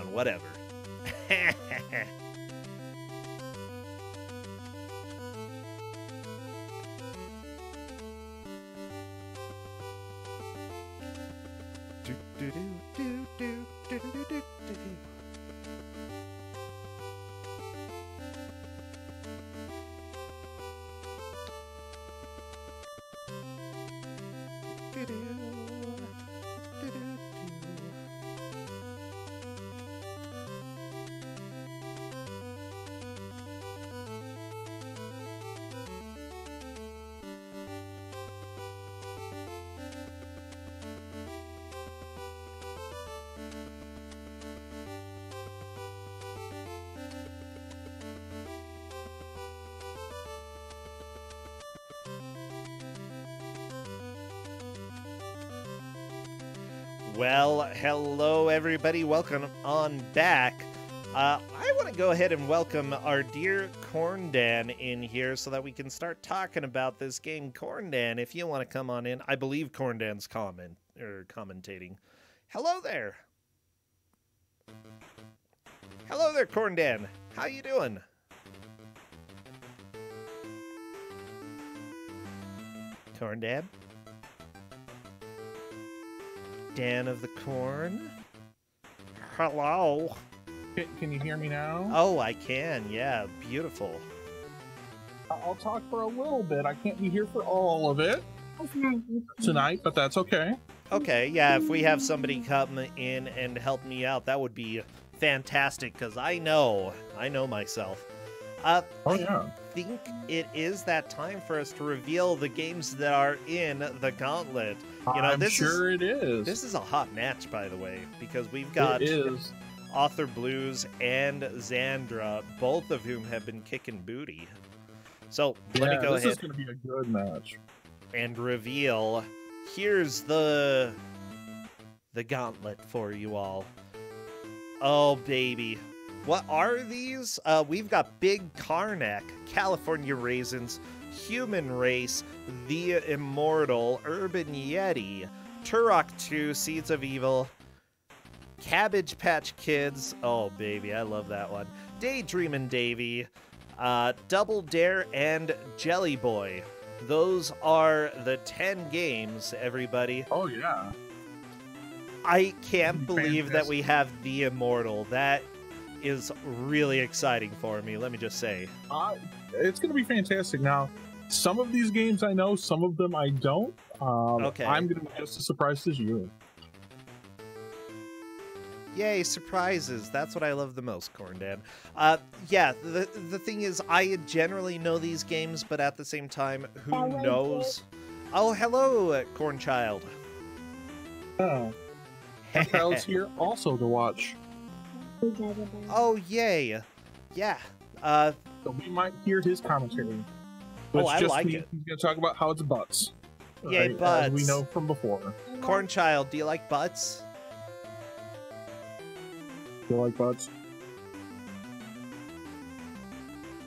whatever. Well, hello everybody, welcome on back. I want to go ahead and welcome our dear Kusogr4nde in here so that we can start talking about this game. Kusogr4nde, if you want to come on in, I believe Kusogr4nde's commentating. Hello there. Hello there, Kusogr4nde. How you doing? Kusogr4nde? Dan of the Corn. Hello. Can you hear me now? Oh, I can. Yeah, beautiful. I'll talk for a little bit. I can't be here for all of it tonight, but that's okay. Okay, yeah, if we have somebody come in and help me out, that would be fantastic, because I know myself. Oh, yeah. I think it is that time for us to reveal the games that are in the Gauntlet. You know, I'm sure it is. This is a hot match, by the way, because we've got authorblues and Zandra, both of whom have been kicking booty. So let me go ahead. This is going to be a good match. And reveal. Here's the Gauntlet for you all. Oh, baby. What are these? We've got Big Karnak, California Raisins, Human Race, The Immortal, Urban Yeti, Turok 2, Seeds of Evil, Cabbage Patch Kids, oh baby, I love that one, Daydreamin' Davy, Double Dare, and Jelly Boy. Those are the 10 games, everybody. Oh, yeah. I can't believe that we have The Immortal. That is really exciting for me, let me just say. It's going to be fantastic. Now, some of these games I know, some of them I don't. Okay. I'm going to be just as surprised as you. Yay, surprises. That's what I love the most, Kusogr4nde. Yeah, the thing is, I generally know these games, but at the same time, who knows? Oh, hello, Cornchild. Cornchild's here also to watch. Oh, yay. Yeah. So we might hear his commentary. Oh, I like it. He's going to talk about how it's butts. Yay, right? butts. As we know from before. Cornchild, do you like butts? Do you like butts?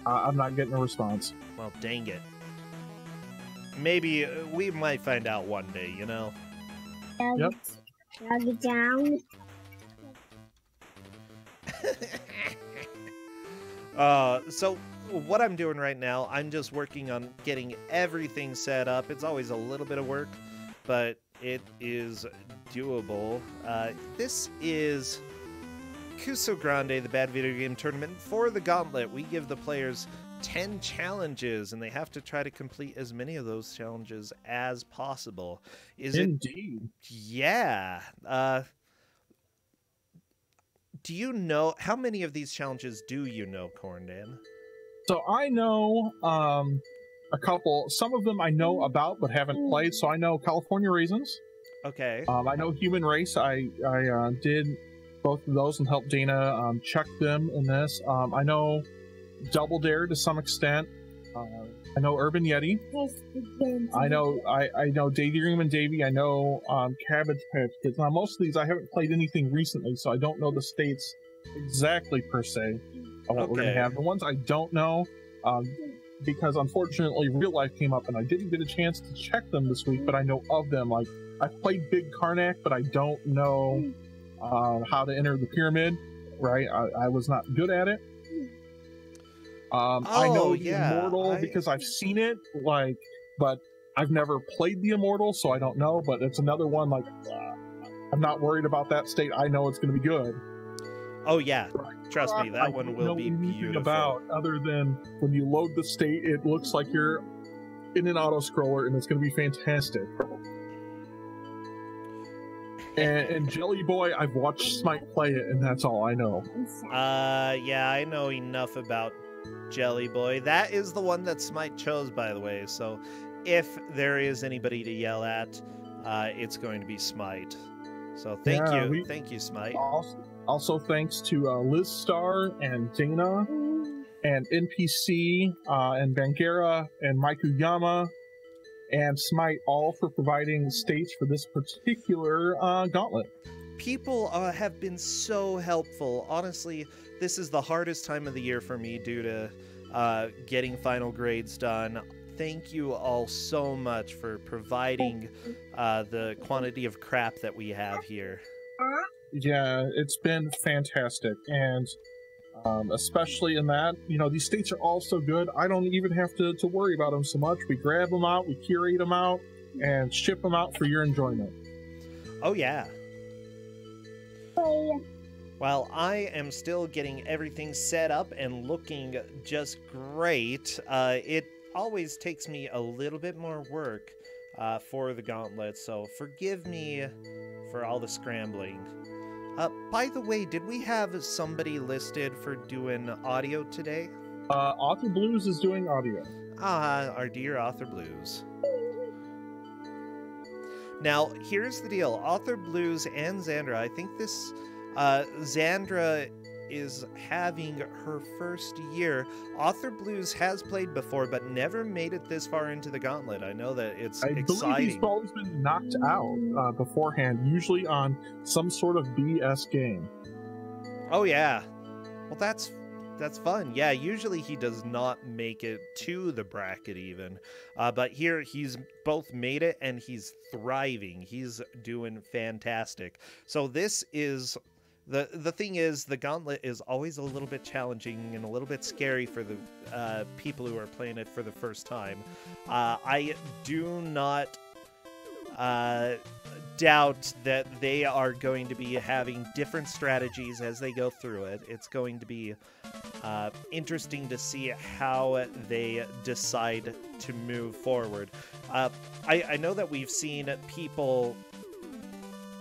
I'm not getting a response. Well, dang it. Maybe we might find out one day, you know? Yep. Down. So what I'm doing right now, I'm just working on getting everything set up. It's always a little bit of work, but it is doable. This is Kusogr4nde, the Bad Video Game Tournament. For the Gauntlet, we give the players 10 challenges, and they have to try to complete as many of those challenges as possible. Indeed. Yeah. Do you know, how many of these challenges do you know, Kusogr4nde? So I know a couple. Some of them I know about but haven't played. So I know California Raisins. Okay. I know Human Race. I did both of those and helped Dana check them in this. I know Double Dare to some extent. I know Urban Yeti. I know Daydreamin' Davy. I know Cabbage Patch Kids. Now most of these I haven't played anything recently, so I don't know the states exactly per se of what we're gonna have. The ones I don't know, because unfortunately real life came up and I didn't get a chance to check them this week, but I know of them. Like I played Big Karnak, but I don't know how to enter the pyramid. right? I was not good at it. I know the Immortal because I've seen it, like, but I've never played the Immortal, so I don't know. But it's another one, like, I'm not worried about that state. I know it's going to be good. Oh yeah, Right. trust me, that one will be beautiful. About other than when you load the state, it looks like you're in an auto scroller, and it's going to be fantastic. And Jelly Boy, I've watched Smite play it, and that's all I know. Yeah, I know enough about Jelly Boy. That is the one that Smite chose, by the way. So, if there is anybody to yell at, it's going to be Smite. So thank you, Smite. Also thanks to Liz Star and Dana and NPC and Bangera and Maikuyama and Smite, all for providing states for this particular gauntlet. People have been so helpful. Honestly, this is the hardest time of the year for me due to getting final grades done. Thank you all so much for providing the quantity of crap that we have here. Yeah, it's been fantastic, and especially in that, you know, these states are all so good, I don't even have to worry about them so much. We grab them out, we curate them out, and ship them out for your enjoyment. Oh, yeah. While I am still getting everything set up and looking just great, it always takes me a little bit more work for the gauntlet, so forgive me for all the scrambling. By the way, did we have somebody listed for doing audio today? authorblues is doing audio. Our dear authorblues. Now, here's the deal. authorblues and Zandra, I think this Zandra is having her first year. authorblues has played before, but never made it this far into the gauntlet. I know that it's exciting. I believe he's always been knocked out beforehand, usually on some sort of BS game. Oh yeah, well that's fun. Yeah, usually he does not make it to the bracket even, but here he's both made it and he's thriving. He's doing fantastic. So this is. The thing is, the gauntlet is always a little bit challenging and a little bit scary for the people who are playing it for the first time. I do not doubt that they are going to be having different strategies as they go through it. It's going to be interesting to see how they decide to move forward. I know that we've seen people...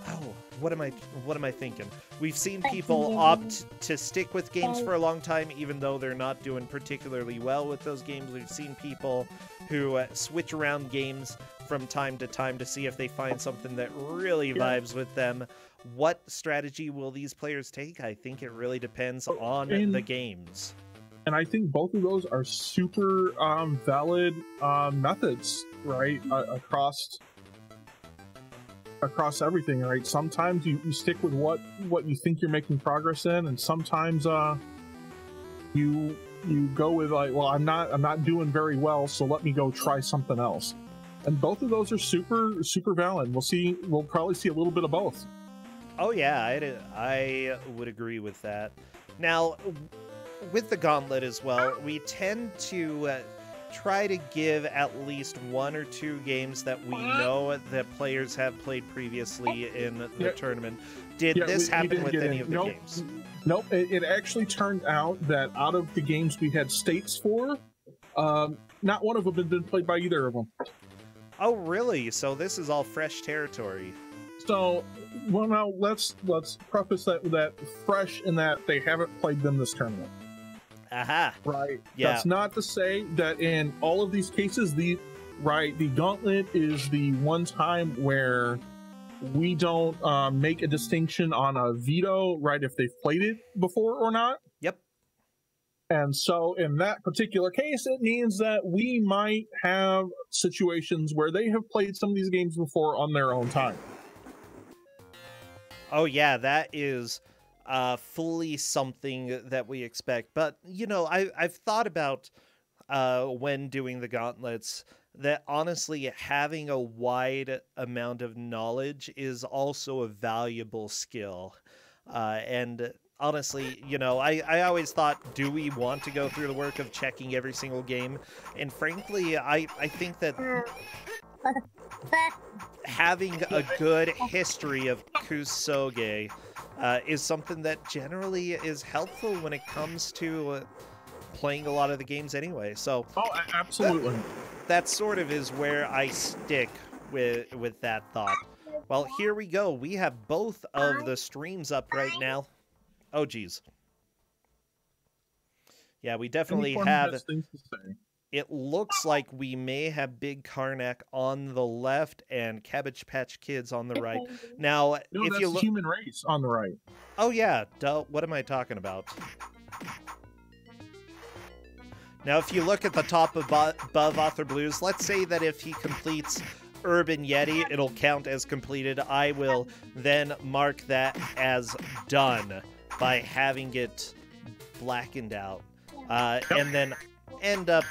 Oh, what am I thinking? We've seen people opt to stick with games for a long time, even though they're not doing particularly well with those games. We've seen people who switch around games from time to time to see if they find something that really vibes with them. What strategy will these players take? I think it really depends on the games. And I think both of those are super valid methods, right? Across everything, right? Sometimes you stick with what you think you're making progress in, and sometimes you go with like, well, I'm not doing very well, so let me go try something else. And both of those are super valid. We'll probably see a little bit of both. Oh yeah, I would agree with that. Now, with the gauntlet as well, we tend to try to give at least one or two games that we know that players have played previously in the tournament. Did this happen with any of the games? Nope. It actually turned out that out of the games we had states for, not one of them had been played by either of them. Oh, really? So this is all fresh territory. So, well, now let's preface that fresh in that they haven't played them this tournament. Aha. Right. Yeah. That's not to say that in all of these cases, the gauntlet is the one time where we don't make a distinction on a veto, right, if they've played it before or not. Yep. And so in that particular case, it means that we might have situations where they have played some of these games before on their own time. Oh yeah, that is fully something that we expect. But, you know, I've thought about when doing the gauntlets that honestly having a wide amount of knowledge is also a valuable skill. And honestly, you know, I always thought, do we want to go through the work of checking every single game? And frankly, I think that having a good history of Kusogr4nde is something that generally is helpful when it comes to playing a lot of the games anyway. So absolutely. That sort of is where I stick with that thought. Well, here we go. We have both of the streams up right now. Oh, geez. Yeah, we definitely have... things to say. It looks like we may have Big Karnak on the left and Cabbage Patch Kids on the right. Now, no, if that's you look... Human Race on the right. Oh, yeah. Duh, what am I talking about? Now, if you look at the top above authorblues, let's say that if he completes Urban Yeti, it'll count as completed. I will then mark that as done by having it blackened out. And then end up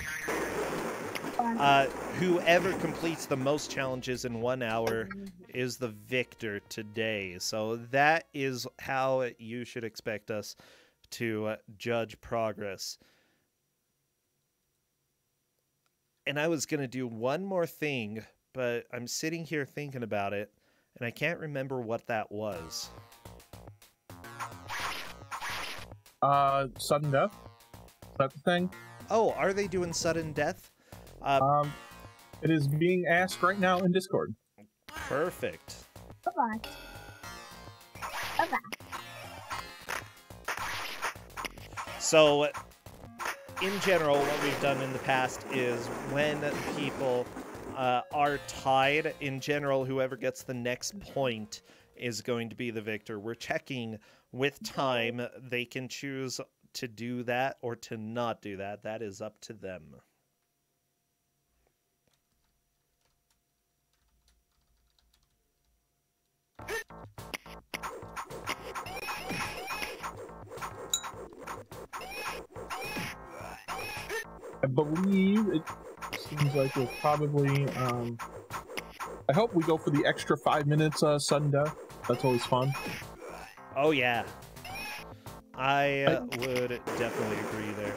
whoever completes the most challenges in 1 hour is the victor today. So that is how you should expect us to judge progress. And I was going to do one more thing, but I'm sitting here thinking about it, and I can't remember what that was. Sudden death? Is that the thing? Oh, are they doing sudden death? It is being asked right now in Discord. Perfect. So, in general, what we've done in the past is when people are tied, in general, whoever gets the next point is going to be the victor. We're checking with time. They can choose to do that or to not do that. That is up to them. I believe it seems like we'll probably, I hope we go for the extra 5 minutes sudden death. That's always fun. Oh, yeah. I would definitely agree there.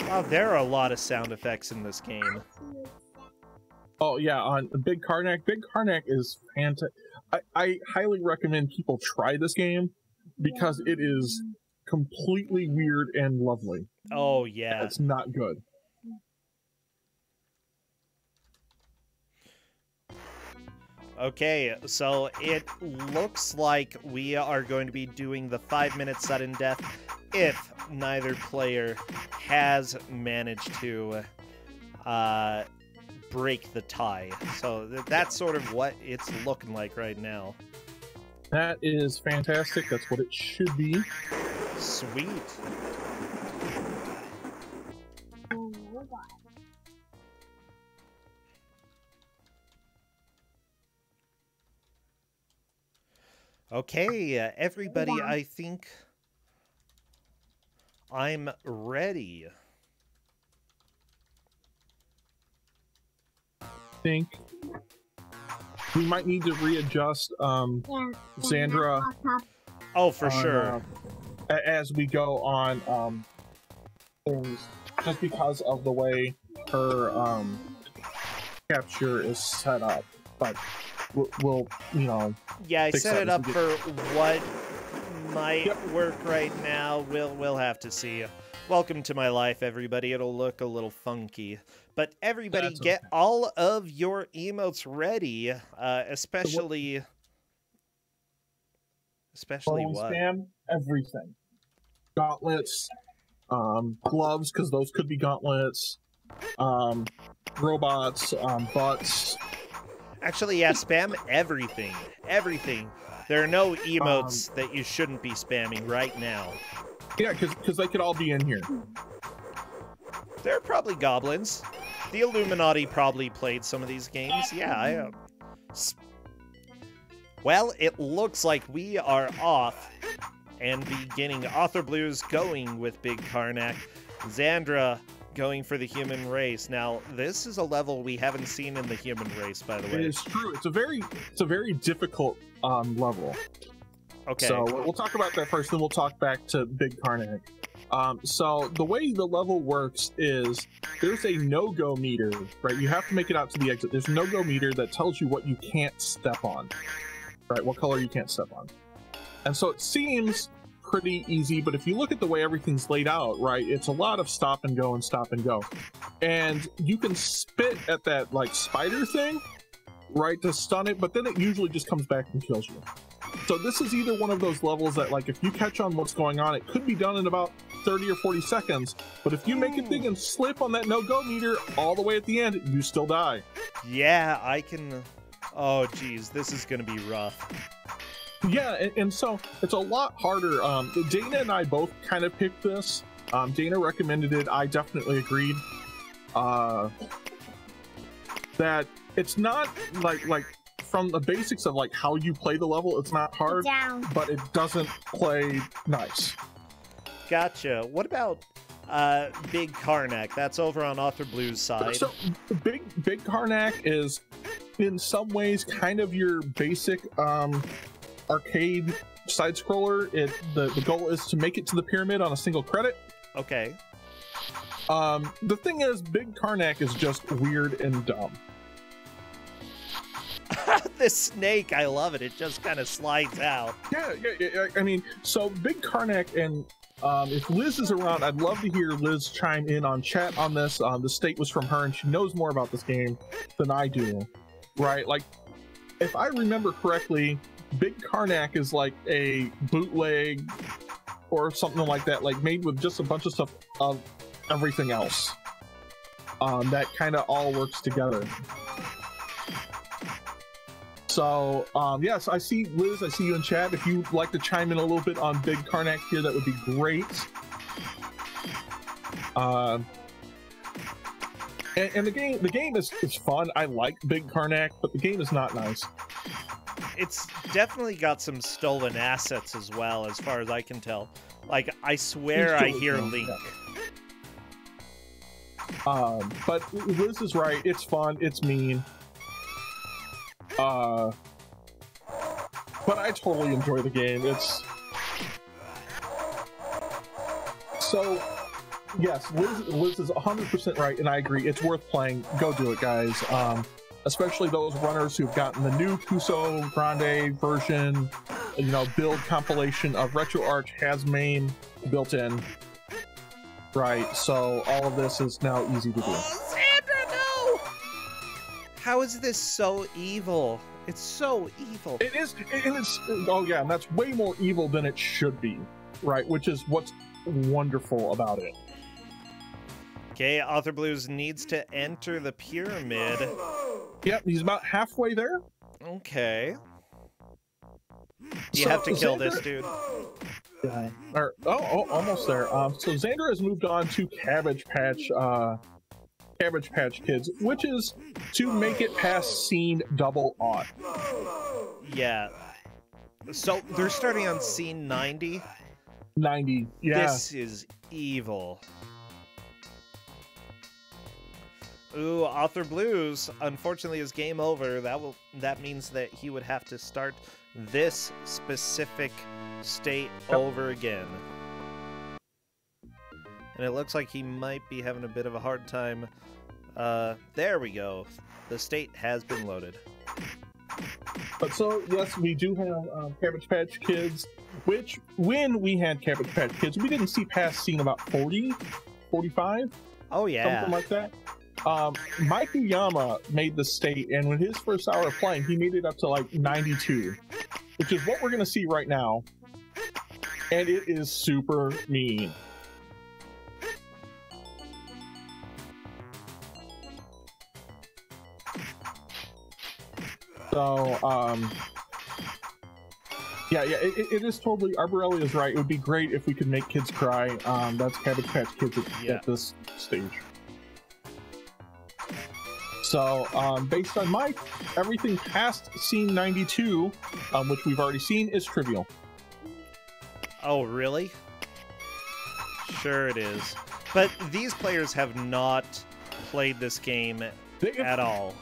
Wow, there are a lot of sound effects in this game. Oh, yeah, on Big Karnak. Big Karnak is fantastic. I highly recommend people try this game because it is completely weird and lovely. Oh, yeah. It's not good. Okay, so it looks like we are going to be doing the 5-minute sudden death if neither player has managed to break the tie. So that's sort of what it's looking like right now. That is fantastic. That's what it should be. Sweet. Okay, everybody, I think I'm ready. I think we might need to readjust Zandra. Oh, for sure. As we go on things, just because of the way her capture is set up. But we'll you know. Yeah, I set it up for what might work right now. We'll have to see. Welcome to my life, everybody. It'll look a little funky. But everybody, get all of your emotes ready, especially what? Spam everything. Gauntlets, gloves, because those could be gauntlets, robots, butts. Actually, yeah, spam everything. Everything. There are no emotes that you shouldn't be spamming right now. Yeah, because they could all be in here. There are probably goblins. The Illuminati probably played some of these games. Yeah, Well, it looks like we are off and beginning. authorblues going with Big Karnak. Zandra going for the human race. Now, this is a level we haven't seen in the human race, by the way. It is true. It's a very difficult level. Okay. So we'll talk about that first, then we'll talk back to Big Karnak. So the way the level works is there's a no-go meter, right? You have to make it out to the exit. There's a no-go meter that tells you what you can't step on, right? What color you can't step on. And so it seems pretty easy, but if you look at the way everything's laid out, right, it's a lot of stop and go and stop and go. And you can spit at that like spider thing, right, to stun it, but then it usually just comes back and kills you. So this is either one of those levels that, like, if you catch on what's going on, it could be done in about 30 or 40 seconds, but if you make a thing and slip on that no-go meter all the way at the end, you still die. Yeah, I can... Oh, geez, this is going to be rough. Yeah, and so it's a lot harder. Dana and I both kind of picked this. Dana recommended it. I definitely agreed. That it's not like from the basics of like how you play the level, it's not hard, but it doesn't play nice. Gotcha. What about Big Karnak? That's over on authorblues side. So Big Karnak is in some ways kind of your basic arcade side scroller. The goal is to make it to the pyramid on a single credit. Okay. The thing is, Big Karnak is just weird and dumb. The snake, I love it. It just kind of slides out. Yeah. I mean, so Big Karnak, and if Liz is around, I'd love to hear Liz chime in on chat on this. The state was from her, and she knows more about this game than I do, right? Like, if I remember correctly, Big Karnak is like a bootleg or something like that, like made with just a bunch of stuff of everything else. That kind of all works together. So, yes, I see Liz, I see you in chat. If you'd like to chime in a little bit on Big Karnak here, that would be great. And the game is fun. I like Big Karnak, but the game is not nice. It's definitely got some stolen assets as well, as far as I can tell. Like, I swear I hear Link. Yeah. But Liz is right. It's fun. It's mean. But I totally enjoy the game. It's so, yes, Liz is 100% right, and I agree. It's worth playing. Go do it, guys. Especially those runners who've gotten the new Kusogr4nde version, you know, build compilation of RetroArch has MAME built in. Right, so all of this is now easy to do. Oh, Zandra, no! How is this so evil? It's so evil. It is, and it's, oh yeah, and that's way more evil than it should be, right? Which is what's wonderful about it. Okay, authorblues needs to enter the pyramid. Yep, he's about halfway there. Okay. You have to kill this dude. Yeah. Almost there. So Zandra has moved on to Cabbage Patch Kids, which is to make it past scene double aught. Yeah. So they're starting on scene 90. 90. Yeah. This is evil. Ooh, authorblues, unfortunately, is game over. That means that he would have to start this specific state over again. And it looks like he might be having a bit of a hard time. There we go. The state has been loaded. But so, yes, we do have Cabbage Patch Kids, which, when we had Cabbage Patch Kids, we didn't see past scene about 40, 45? Oh, yeah. Something like that. Mike Uyama made the state, and with his first hour of playing, he made it up to like 92, which is what we're going to see right now. And it is super mean. So, yeah, it is totally, Arborelli is right. It would be great if we could make kids cry. That's Cabbage Patch Kids at this stage. So, based on Mike, everything past scene 92, which we've already seen, is trivial. Oh, really? Sure it is. But these players have not played this game at all.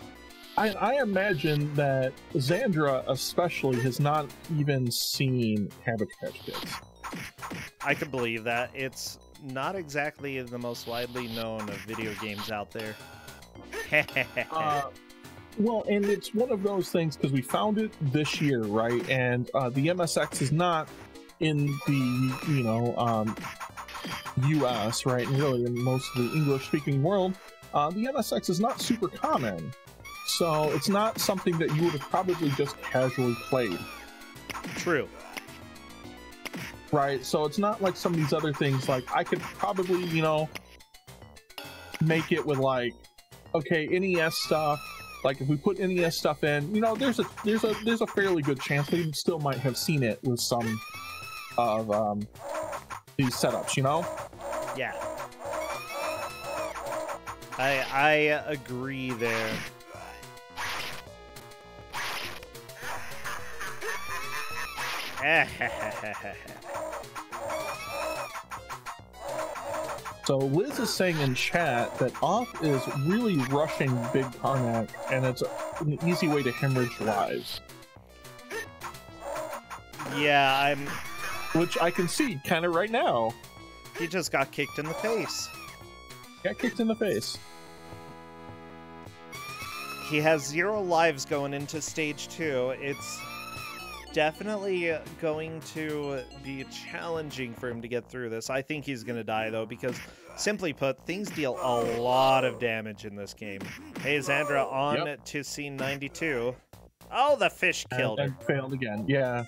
I imagine that Zandra especially has not even seen Cabbage Patch Kids. I could believe that. It's not exactly the most widely known of video games out there. Well, and it's one of those things because we found it this year, right? And the MSX is not in the U.S., right? And really in most of the English-speaking world, the MSX is not super common, so it's not something that you would have probably just casually played. True. Right, so it's not like some of these other things. Like I could probably, make it with like, okay, NES stuff. Like if we put NES stuff in, there's a fairly good chance we still might have seen it with some of these setups, Yeah. I agree there. So Liz is saying in chat that Off is really rushing Big Karnak, and it's an easy way to hemorrhage lives. Yeah, Which I can see kind of right now. He just got kicked in the face. Got kicked in the face. He has 0 lives going into stage 2. It's definitely going to be challenging for him to get through this. I think he's going to die, though, because, simply put, things deal a lot of damage in this game. Hey, Zandra, on to scene 92. Oh, the fish killed her. And failed again, yeah.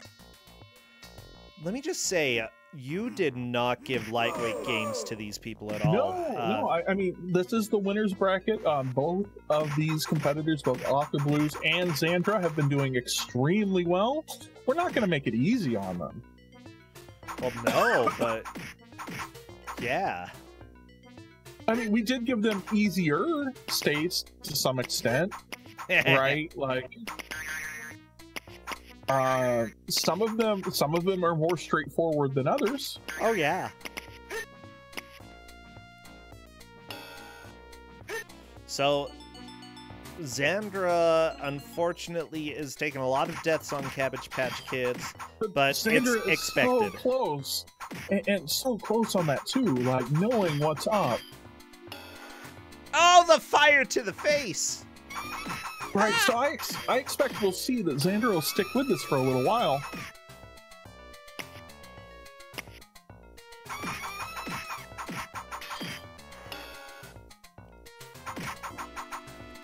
Let me just say, you did not give lightweight games to these people at all. No, I mean, this is the winner's bracket. Both of these competitors, both authorblues and Zandra, have been doing extremely well. We're not going to make it easy on them. Well, no, but yeah. I mean, we did give them easier states to some extent, right? Like, some of them are more straightforward than others. Oh yeah. So Zandra unfortunately is taking a lot of deaths on Cabbage Patch Kids, but Zandra it's expected. So close, and so close on that too. Like knowing what's up. Oh, the fire to the face! Right, so I expect we'll see that Zandra will stick with this for a little while.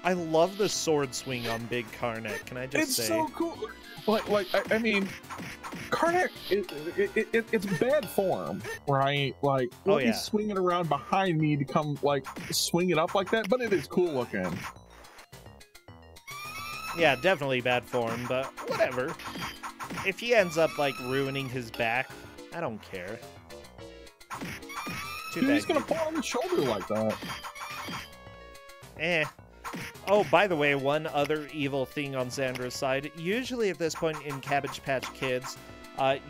I love the sword swing on Big Karnak, can I just say? It's so cool. I mean, Karnak, it's bad form, right? Like, he's swinging around behind me to come, like, swing it up like that, but it is cool looking. Yeah, definitely bad form, but whatever. If he ends up, like, ruining his back, I don't care. Dude, he's gonna fall on the shoulder like that. Eh. Oh, by the way, one other evil thing on Zandra's side. Usually at this point in Cabbage Patch Kids,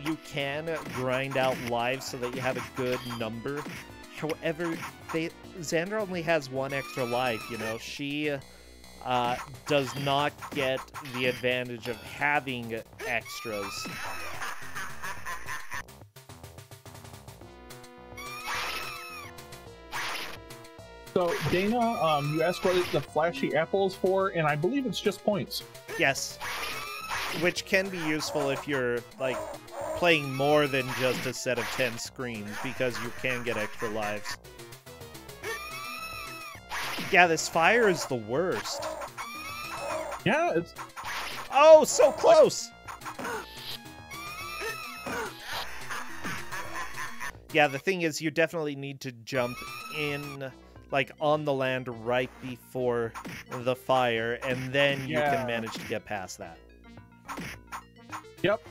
you can grind out lives so that you have a good number. However, Zandra only has 1 extra life, She does not get the advantage of having extras. So, Dana, you asked what the flashy apple is for, and I believe it's just points. Yes. Which can be useful if you're, like, playing more than just a set of 10 screens, because you can get extra lives. Yeah, this fire is the worst. Yeah, it's... Oh, so close! Yeah, the thing is, you definitely need to jump in, like, on the land right before the fire, and then you can manage to get past that. Yep.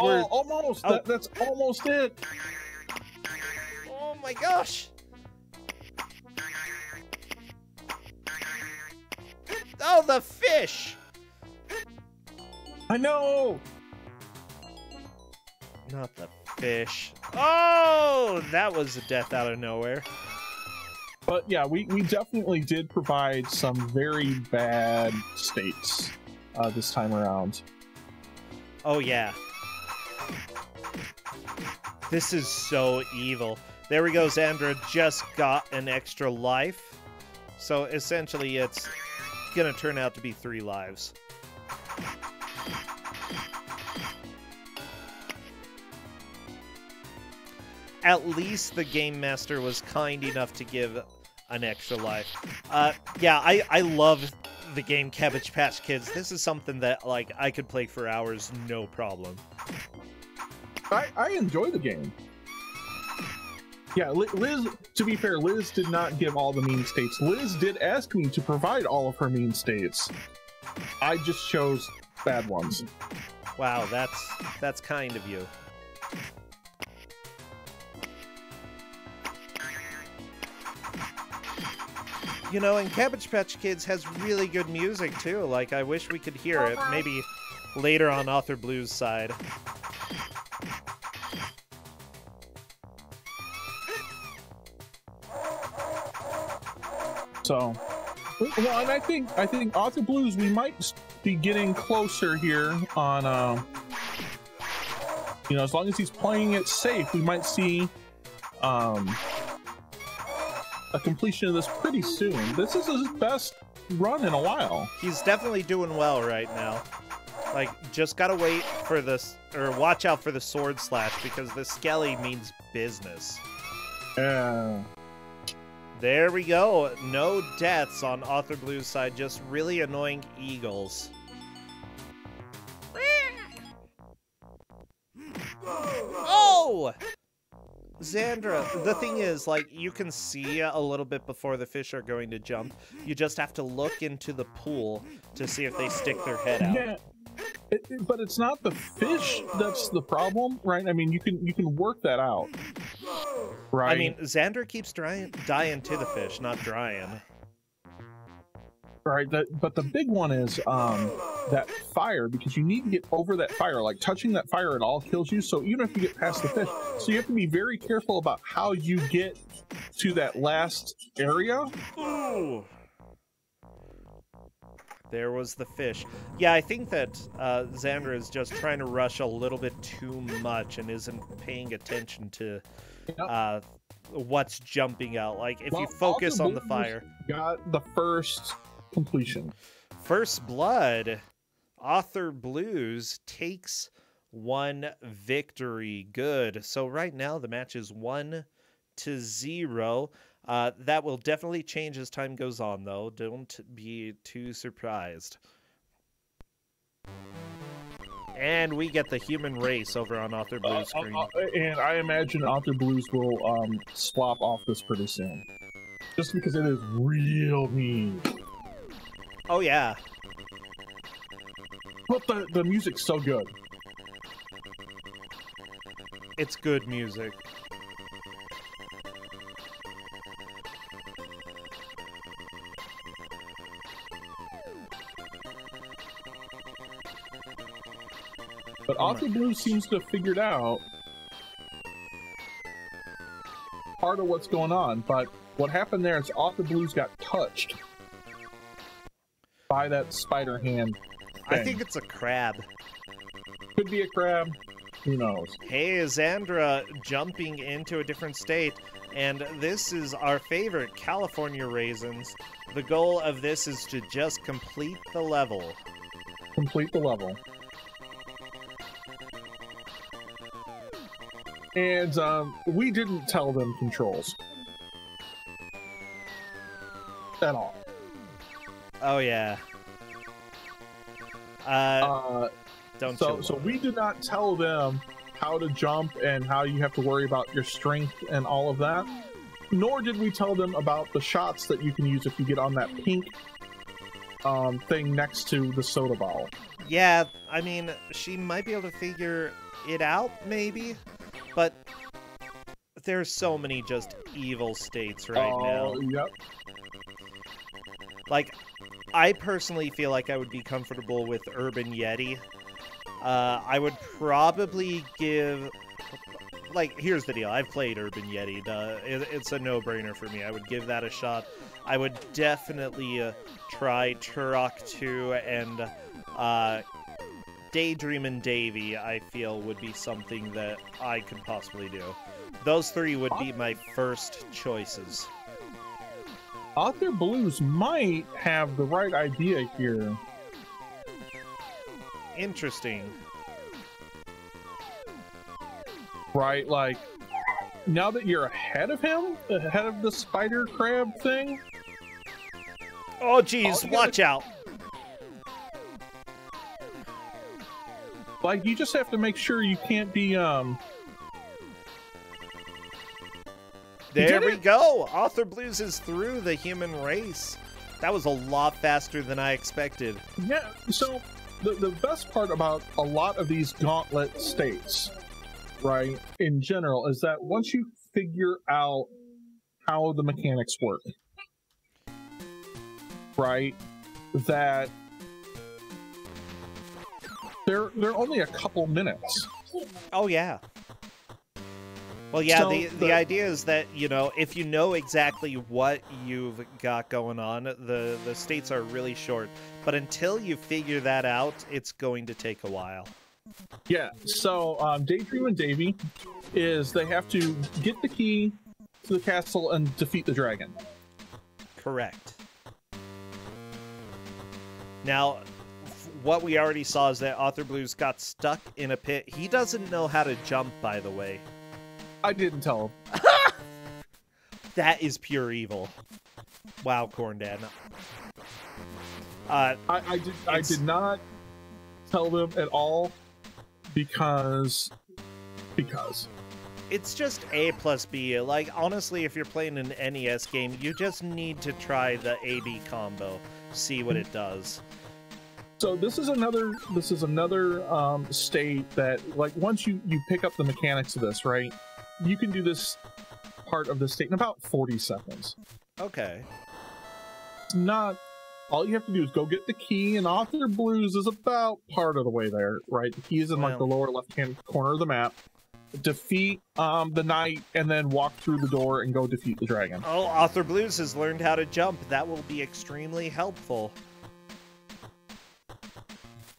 Oh, almost! Oh. That's almost it! Oh my gosh! Oh, the fish! I know! Not the fish. Oh, that was a death out of nowhere. But yeah, we definitely did provide some very bad states this time around. Oh, yeah. This is so evil. There we go, Zandra just got an extra life. So essentially it's gonna turn out to be 3 lives. At least the Game Master was kind enough to give an extra life. Yeah, I love the game Cabbage Patch Kids. This is something that, like, I could play for hours, no problem. I enjoy the game. Yeah, Liz, to be fair, Liz did not give all the mean states. Liz did ask me to provide all of her mean states. I just chose bad ones. Wow, that's kind of you. You know, and Cabbage Patch Kids has really good music, too. Like, I wish we could hear it. Maybe later on Author Blues' side. So, well, and I think Author Blues, we might be getting closer here on, you know, as long as he's playing it safe, we might see, a completion of this pretty soon. This is his best run in a while. He's definitely doing well right now. Like, just gotta wait for this, or watch out for the sword slash, because the skelly means business. Yeah. There we go. No deaths on Author Blues' side, just really annoying eagles. Oh! Zandra, the thing is, like, you can see a little bit before the fish are going to jump. You just have to look into the pool to see if they stick their head out. Yeah, but it's not the fish that's the problem, right? I mean, you can work that out, right? I mean, Zandra keeps dying to the fish, not drying. Right, but the big one is that fire, because you need to get over that fire. Like, touching that fire at all kills you, so even if you get past the fish, so you have to be very careful about how you get to that last area. Ooh. There was the fish. Yeah, I think that Zandra is just trying to rush a little bit too much and isn't paying attention to what's jumping out. Like, if you focus on the fire. Got the first completion. First blood. Author Blues takes 1 victory. Good. So right now the match is 1-0. That will definitely change as time goes on, though. Don't be too surprised. And we get the human race over on Author Blues screen. And I imagine Author Blues will swap off this pretty soon. Just because it is real mean. Oh, yeah. But the music's so good. It's good music. But Author Blues seems to have figured out part of what's going on. But what happened there is Author Blues got touched by that spider hand thing. I think it's a crab. Could be a crab. Who knows? Hey, Zandra jumping into a different state. And this is our favorite, California Raisins. The goal of this is to just complete the level. Complete the level. And we didn't tell them controls at all. Oh yeah. So we did not tell them how to jump and how you have to worry about your strength and all of that. Nor did we tell them about the shots that you can use if you get on that pink thing next to the soda bottle. Yeah, I mean, she might be able to figure it out, maybe. But there's so many just evil states right now. Yep. Like, I personally feel like I would be comfortable with Urban Yeti. I would probably give... like, here's the deal. I've played Urban Yeti. It's a no-brainer for me. I would give that a shot. I would definitely try Turok 2 and Daydream and Davy, I feel, would be something that I could possibly do. Those three would be my first choices. authorblues might have the right idea here. Interesting. Right, like, now that you're ahead of him, ahead of the spider crab thing. Oh, geez, watch out. Like, you just have to make sure you can't be, There we go! authorblues is through the human race. That was a lot faster than I expected. Yeah, so the best part about a lot of these Gauntlet states, right, in general, is that once you figure out how the mechanics work, right, that they're only a couple minutes. Oh, yeah. Well, yeah, So the idea is that, you know, if you know exactly what you've got going on, the states are really short. But until you figure that out, it's going to take a while. Yeah, so Daydream and Davy is they have to get the key to the castle and defeat the dragon. Correct. Now, what we already saw is that authorblues got stuck in a pit. He doesn't know how to jump, by the way. I didn't tell him. That is pure evil. Wow, Corndad. I did not tell them at all because it's just A plus B. Like, honestly, if you're playing an NES game, you just need to try the AB combo, see what it does. So this is another state that, like, once you pick up the mechanics of this, right, you can do this part of the state in about 40 seconds. Okay. It's not, all you have to do is go get the key, and authorblues is about part of the way there, right? The key is in like the lower left-hand corner of the map. Defeat the knight, and then walk through the door and go defeat the dragon. Oh, authorblues has learned how to jump. That will be extremely helpful.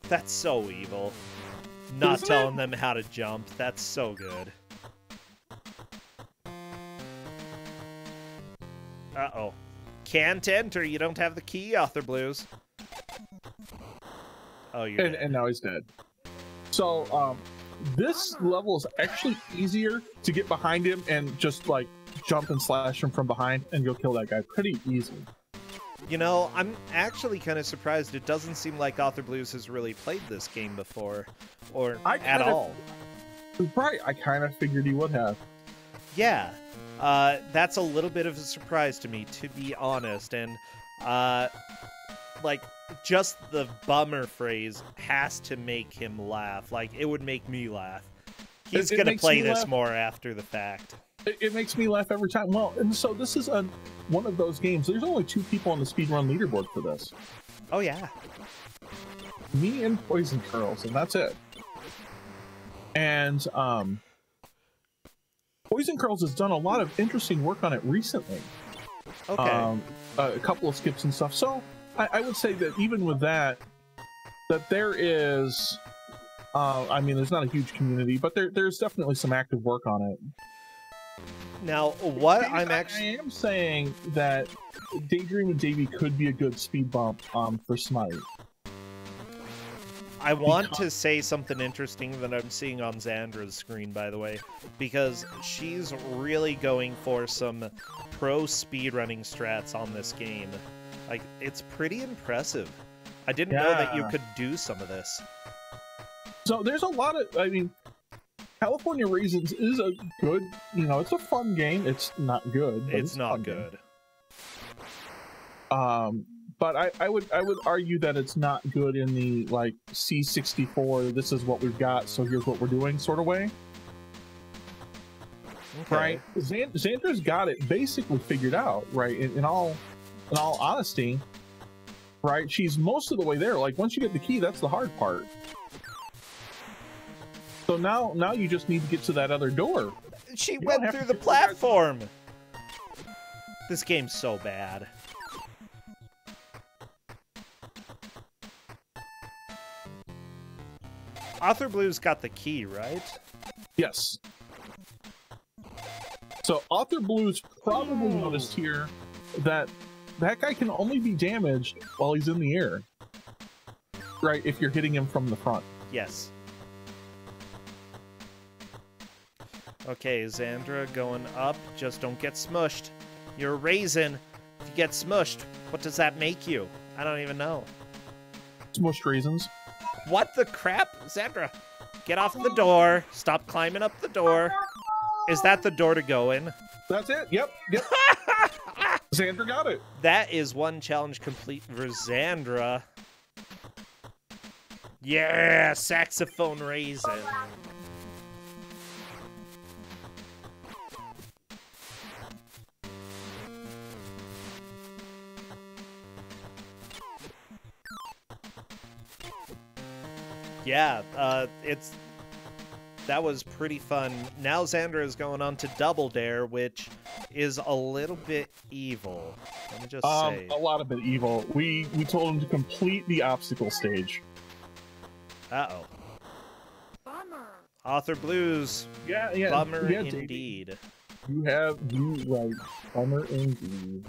That's so evil. Not telling them how to jump. That's so good. Uh-oh. Can't enter. You don't have the key, authorblues. Oh, you're dead. And now he's dead. So, this level is actually easier to get behind him and just, like, jump and slash him from behind and go kill that guy. Pretty easy. You know, I'm actually kind of surprised. It doesn't seem like authorblues has really played this game before, or at all. Right, I kind of figured he would have. Yeah, that's a little bit of a surprise to me, to be honest. And, like, just the bummer phrase has to make him laugh. Like, it would make me laugh. He's going to play this more after the fact. It makes me laugh every time. Well, and so this is one of those games. There's only 2 people on the speedrun leaderboard for this. Oh, yeah. Me and Poison Curls, and that's it. And Poison Curls has done a lot of interesting work on it recently. Okay. A couple of skips and stuff. So I would say that even with that there is, I mean, there's not a huge community, but there's definitely some active work on it. Now, what I am saying that Daydream and Davy could be a good speed bump for Smite. I want to say something interesting that I'm seeing on Zandra's screen, by the way, because she's really going for some pro speedrunning strats on this game. Like, it's pretty impressive. I didn't know that you could do some of this. So there's a lot of, I mean, California Raisins is a good, you know, it's a fun game. It's not good. It's not good. But I would argue that it's not good in the, like, C64, this is what we've got, so here's what we're doing sort of way. Okay. Right? Zandra's got it basically figured out, right? In all honesty, right? She's most of the way there. Like, once you get the key, that's the hard part. So now you just need to get to that other door. She You went don't have through to the do that. platform. This game's so bad. authorblues got the key, right? Yes. So authorblues probably noticed here that that guy can only be damaged while he's in the air. Right, if you're hitting him from the front. Yes. Okay, Zandra going up. Just don't get smushed. You're a raisin. If you get smushed, what does that make you? I don't even know. Smushed raisins. What the crap? Zandra, get off the door. Stop climbing up the door. Is that the door to go in? That's it. Yep. Zandra got it. That is one challenge complete for Zandra. Yeah, saxophone raisin. Yeah, that was pretty fun. Now Zandra is going on to Double Dare, which is a little bit evil. Let me just say. A lot of bit evil. We told him to complete the obstacle stage. Uh-oh. authorblues. Yeah. Bummer yeah, indeed. You have you right. Bummer indeed.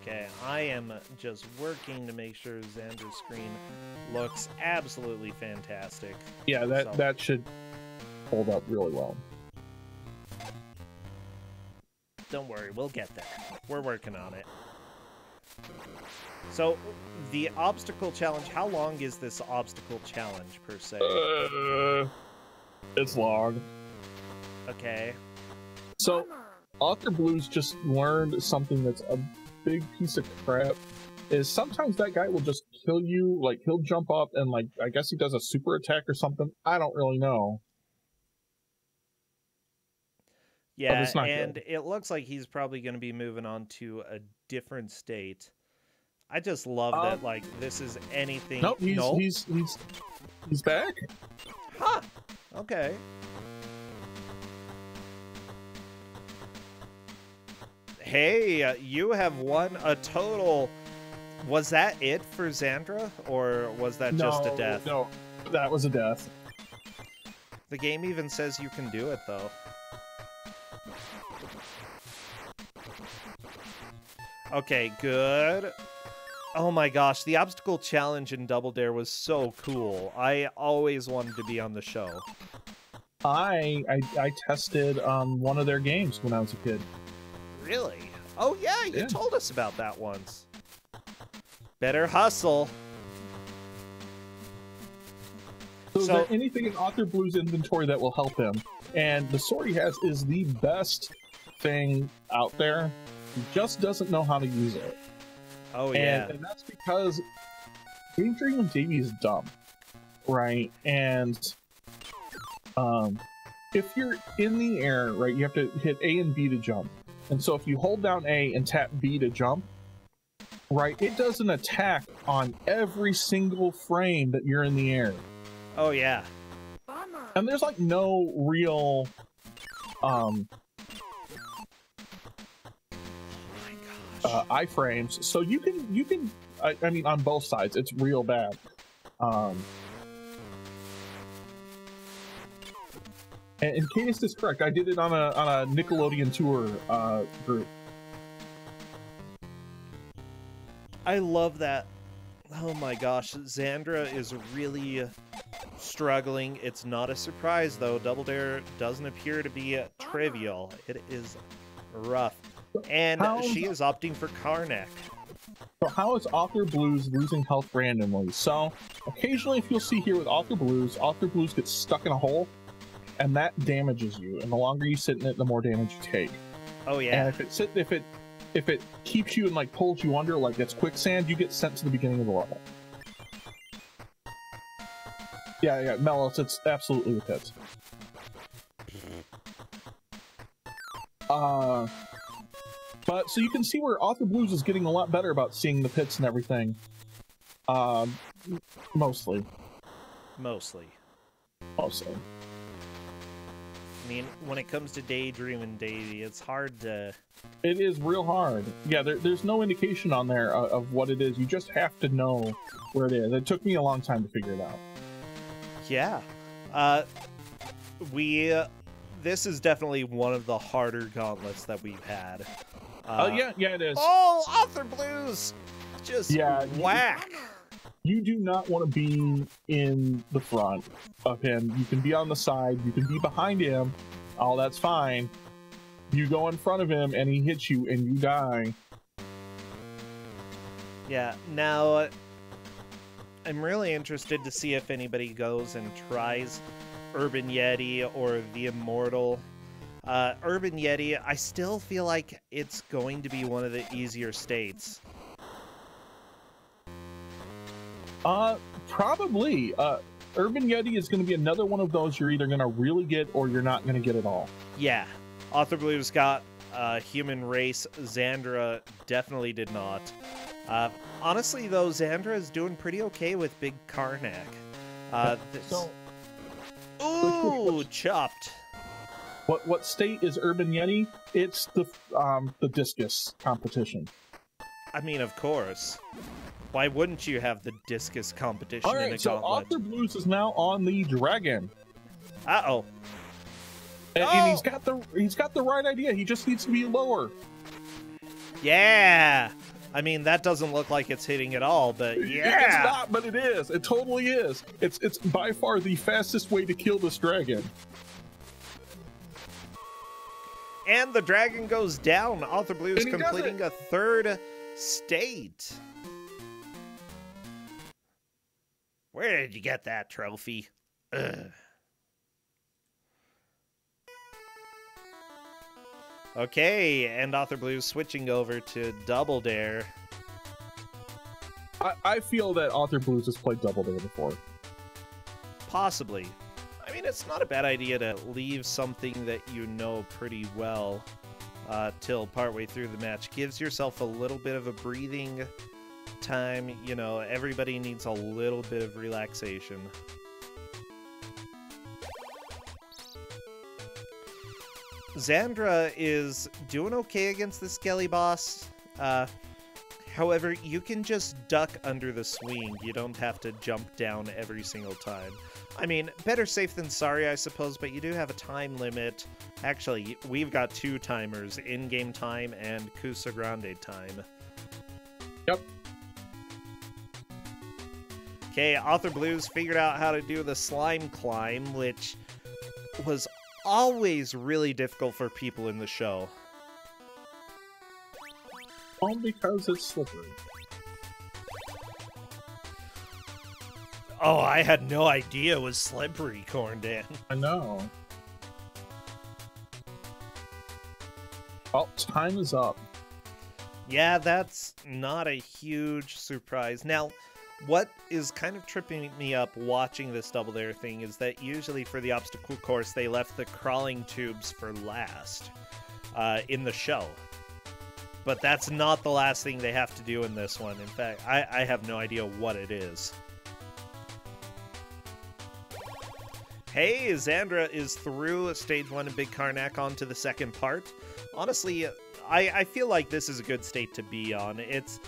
Okay, I am just working to make sure Zandra's screen looks absolutely fantastic. Yeah, that should hold up really well. Don't worry, we'll get there. We're working on it. So, the obstacle challenge, how long is this obstacle challenge, per se? It's long. Okay. So, authorblues just learned something that's a big piece of crap. Is sometimes that guy will just kill you, like, he'll jump up and, like, I guess he does a super attack or something. I don't really know. Yeah, it's not and good. it looks like he's probably going to be moving on to a different state. I just love that, like, this is anything... Nope, he's back. Huh! Okay. Hey, you have won a total... Was that it for Zandra, or was that just a death? No, that was a death. The game even says you can do it, though. Okay, good. Oh my gosh, the obstacle challenge in Double Dare was so cool. I always wanted to be on the show. I tested one of their games when I was a kid. Really? Oh yeah, you told us about that once. Better hustle. So is there anything in authorblues inventory that will help him? And the sword he has is the best thing out there. He just doesn't know how to use it. Oh yeah. And that's because Game Dream and Davey is dumb. Right? And if you're in the air, right, you have to hit A and B to jump. And so if you hold down A and tap B to jump, right, it does an attack on every single frame that you're in the air. Oh yeah. And there's like no real iframes, so you can I mean on both sides it's real bad. And in case this is correct, I did it on a Nickelodeon tour group. I love that. Oh my gosh, Zandra is really struggling. It's not a surprise though. Double Dare doesn't appear to be trivial. It is rough. And she is opting for Karnak. So how is authorblues losing health randomly? So occasionally, if you'll see here with authorblues gets stuck in a hole, and that damages you. And the longer you sit in it, the more damage you take. Oh yeah. And if it keeps you and like pulls you under, like it's quicksand, you get sent to the beginning of the level. Yeah, Melos, it's absolutely with hits. But so you can see where Author Blues is getting a lot better about seeing the pits and everything. Mostly. Mostly. Mostly. I mean, when it comes to Daydream and Davy, it's hard to... It is real hard. Yeah, there's no indication on there of what it is. You just have to know where it is. It took me a long time to figure it out. Yeah. This is definitely one of the harder gauntlets that we've had. Yeah, it is. Oh, Author Blues! Just whack! You do not want to be in the front of him. You can be on the side. You can be behind him. Oh, that's fine. You go in front of him and he hits you and you die. Yeah, now I'm really interested to see if anybody goes and tries Urban Yeti or the Immortal. Urban Yeti, I still feel like it's going to be one of the easier states. Probably. Urban Yeti is going to be another one of those you're either going to really get or you're not going to get at all. Yeah. Author Blues got Human Race. Zandra definitely did not. Honestly, though, Zandra is doing pretty okay with Big Karnak. Ooh, chopped. What state is Urban Yeti? It's the discus competition. I mean, of course. Why wouldn't you have the discus competition in a gauntlet? So Author Blues is now on the dragon. Uh-oh. And he's got the right idea. He just needs to be lower. Yeah. I mean, that doesn't look like it's hitting at all, but yeah. It's not, but it is. It totally is. It's by far the fastest way to kill this dragon. And the dragon goes down. Author Blues completing a third state. Where did you get that trophy? Ugh. Okay, and Author Blues switching over to Double Dare. I feel that Author Blues has played Double Dare before. Possibly. I mean, it's not a bad idea to leave something that you know pretty well till partway through the match. Gives yourself a little bit of a breathing time. You know, everybody needs a little bit of relaxation. Zandra is doing okay against the Skelly boss. However, you can just duck under the swing. You don't have to jump down every single time. I mean, better safe than sorry, I suppose, but you do have a time limit. Actually, we've got 2 timers, in-game time and Kusogr4nde time. Yep. Okay, Author Blues figured out how to do the slime climb, which was always really difficult for people in the show. All because it's slippery. Oh, I had no idea it was slippery, Corndan. I know. Well, time is up. Yeah, that's not a huge surprise. Now, what is kind of tripping me up watching this Double Dare thing is that usually for the obstacle course, they left the crawling tubes for last in the show. But that's not the last thing they have to do in this one. In fact, I have no idea what it is. Hey, Zandra is through Stage 1 and Big Karnak onto the second part. Honestly, I feel like this is a good state to be on. It's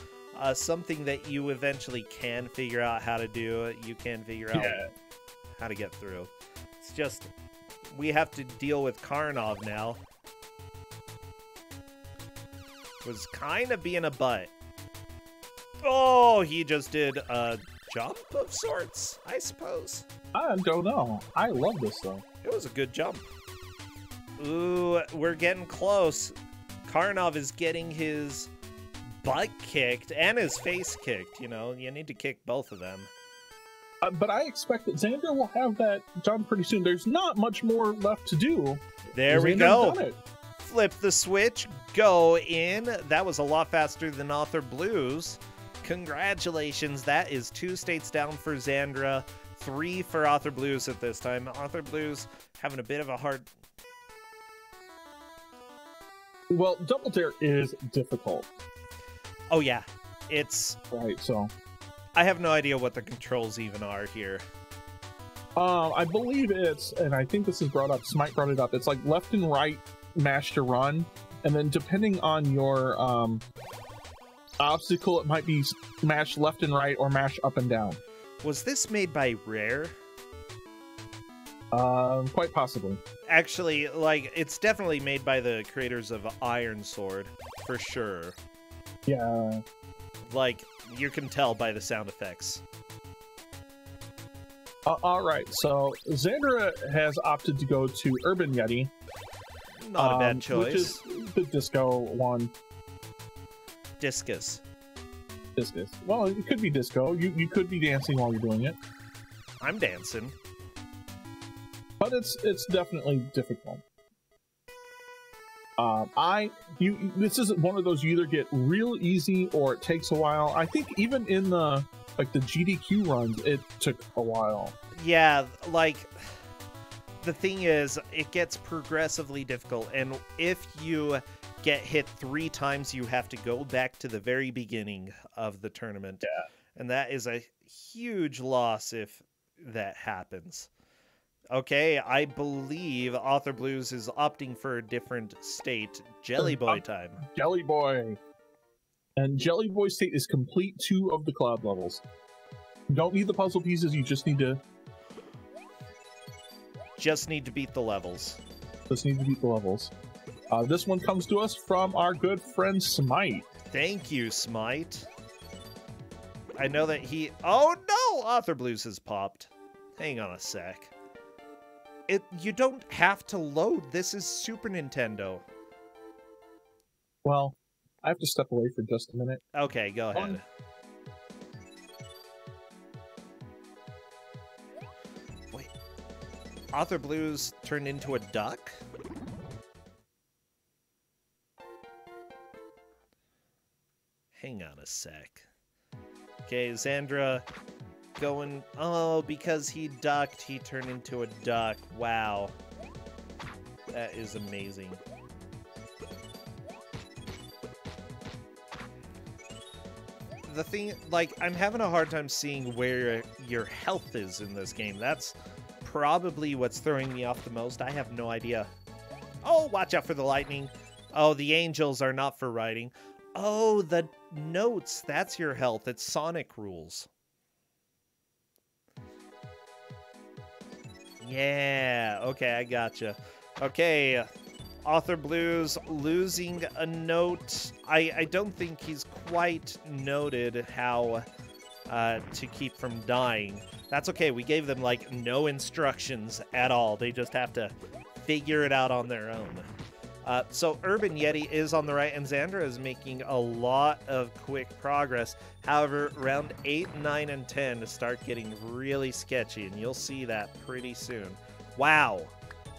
something that you eventually can figure out how to do. You can figure out how to get through. It's just, we have to deal with Karnov now. Was kind of being a butt. Oh, he just did a jump of sorts, I suppose. I don't know. I love this, though. It was a good jump. Ooh, we're getting close. Karnov is getting his butt kicked and his face kicked. You know, you need to kick both of them. But I expect that Zandra will have that done pretty soon. There's not much more left to do. There we go. Flip the switch, go in. That was a lot faster than Author Blues. Congratulations, that is 2 states down for Zandra, 3 for Author Blues at this time. Author Blues having a bit of a hard... Well, Double Dare is difficult. Oh yeah, it's... Right, so... I have no idea what the controls even are here. I believe it's, and I think this is brought up, Smite brought it up, it's like left and right mash to run, and then depending on your obstacle, it might be mash left and right or mash up and down. Was this made by Rare? Quite possibly. Actually, like, it's definitely made by the creators of Iron Sword, for sure. Yeah. Like, you can tell by the sound effects. Alright, so Zandra has opted to go to Urban Yeti. Not a bad choice. Which is the disco one. Discus. Discus. Well, it could be disco. You could be dancing while you're doing it. I'm dancing. But it's definitely difficult. This is one of those you either get real easy or it takes a while. I think even in the GDQ runs, it took a while. Yeah, like, the thing is, it gets progressively difficult, and if you get hit 3 times, you have to go back to the very beginning of the tournament. Yeah. And that is a huge loss if that happens. Okay, I believe authorblues is opting for a different state. Jelly Boy time. Jelly Boy. And Jelly Boy state is complete 2 of the cloud levels. You don't need the puzzle pieces, you just need to... Just need to beat the levels. Just need to beat the levels. This one comes to us from our good friend Smite. Thank you, Smite. I know that he... Oh no! authorblues has popped. Hang on a sec. You don't have to load. This is Super Nintendo. Well, I have to step away for just a minute. Okay, go ahead. Wait. authorblues turned into a duck? Hang on a sec. Okay, Zandra... going... Oh, because he ducked, he turned into a duck. Wow. That is amazing. The thing... Like, I'm having a hard time seeing where your health is in this game. That's probably what's throwing me off the most. I have no idea. Oh, watch out for the lightning. Oh, the angels are not for riding. Oh, the notes. That's your health. It's Sonic rules. Yeah, okay, I gotcha. Okay, authorblues losing a note. I don't think he's quite noted how to keep from dying. That's okay, we gave them, like, no instructions at all. They just have to figure it out on their own. So Urban Yeti is on the right, and Zandra is making a lot of quick progress. However, round 8, 9, and 10 start getting really sketchy, and you'll see that pretty soon. Wow.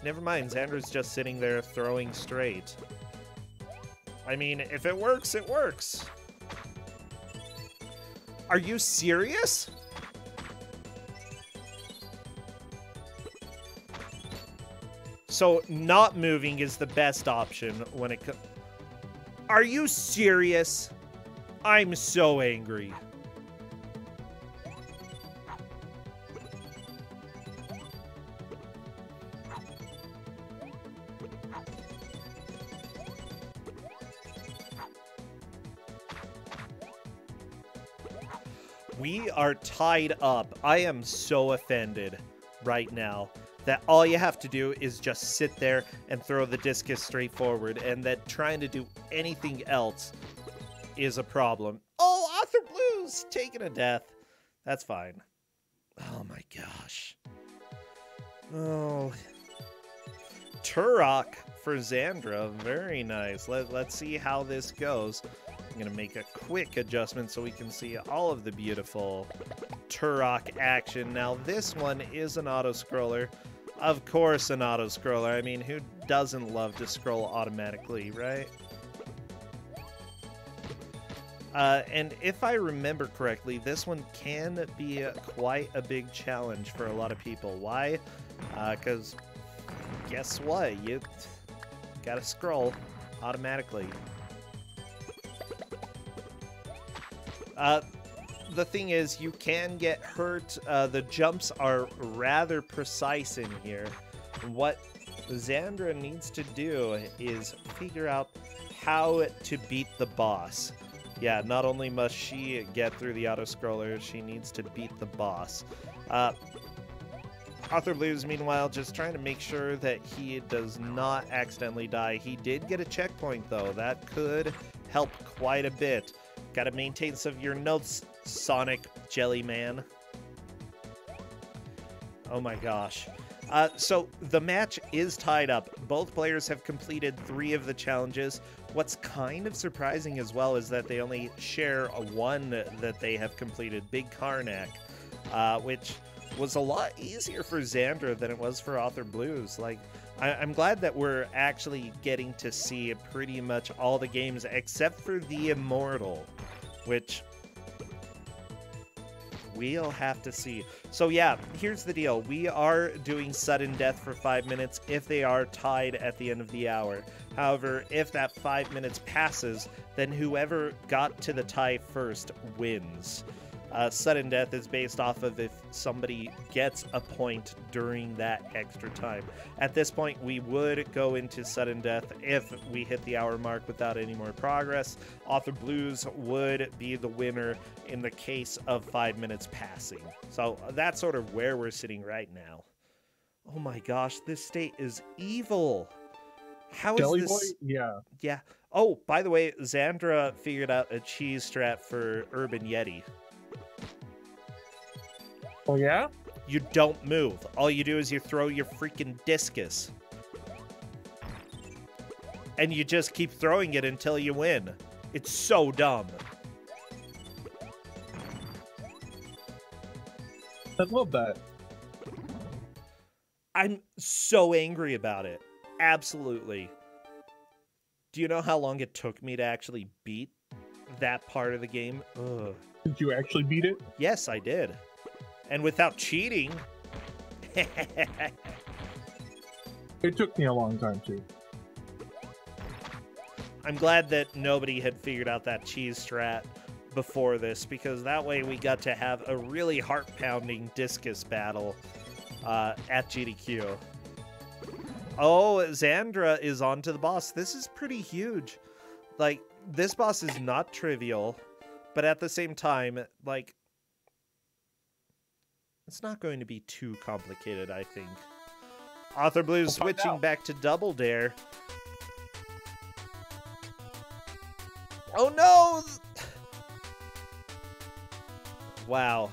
Never mind, Zandra's just sitting there throwing straight. I mean, if it works, it works. Are you serious? So, not moving is the best option when it comes... Are you serious? I'm so angry. We are tied up. I am so offended right now that all you have to do is just sit there and throw the discus straight forward, and that trying to do anything else is a problem. Oh, authorblues taking a death. That's fine. Oh my gosh. Oh. Turok for Zandra. Very nice. Let's see how this goes. I'm going to make a quick adjustment so we can see all of the beautiful Turok action. Now, this one is an auto-scroller. Of course an auto-scroller. I mean, who doesn't love to scroll automatically, right? And if I remember correctly, this one can be quite a big challenge for a lot of people. Why? Because guess what? You gotta scroll. automatically. The thing is, you can get hurt. The jumps are rather precise in here. What Zandra needs to do is figure out how to beat the boss. Yeah, not only must she get through the auto-scroller, she needs to beat the boss. authorblues, meanwhile, just trying to make sure that he does not accidentally die. He did get a checkpoint, though. That could help quite a bit. Gotta maintain some of your notes, Sonic Jelly Man. Oh my gosh. So the match is tied up. Both players have completed 3 of the challenges. What's kind of surprising as well is that they only share one that they have completed, Big Karnak, which was a lot easier for Zandra than it was for authorblues. Like, I'm glad that we're actually getting to see pretty much all the games except for the Immortal, which we'll have to see. So yeah, here's the deal. We are doing sudden death for 5 minutes if they are tied at the end of the hour. However, if that 5 minutes passes, then whoever got to the tie first wins. Sudden death is based off of if somebody gets a point during that extra time. At this point, we would go into sudden death if we hit the hour mark without any more progress. authorblues would be the winner in the case of 5 minutes passing. So that's sort of where we're sitting right now. Oh my gosh, this state is evil. How is Jelly this? Boy? Yeah. Yeah. Oh, by the way, Zandra figured out a cheese strat for Urban Yeti. Oh, yeah? You don't move. All you do is you throw your freaking discus. And you just keep throwing it until you win. It's so dumb. I love that. I'm so angry about it. Absolutely. Do you know how long it took me to actually beat that part of the game? Ugh. Did you actually beat it? Yes, I did. And without cheating. It took me a long time, too. I'm glad that nobody had figured out that cheese strat before this, because that way we got to have a really heart-pounding discus battle at GDQ. Oh, Zandra is on to the boss. This is pretty huge. Like, this boss is not trivial, but at the same time, like, it's not going to be too complicated, I think. authorblues switching back to Double Dare. Oh no! Wow.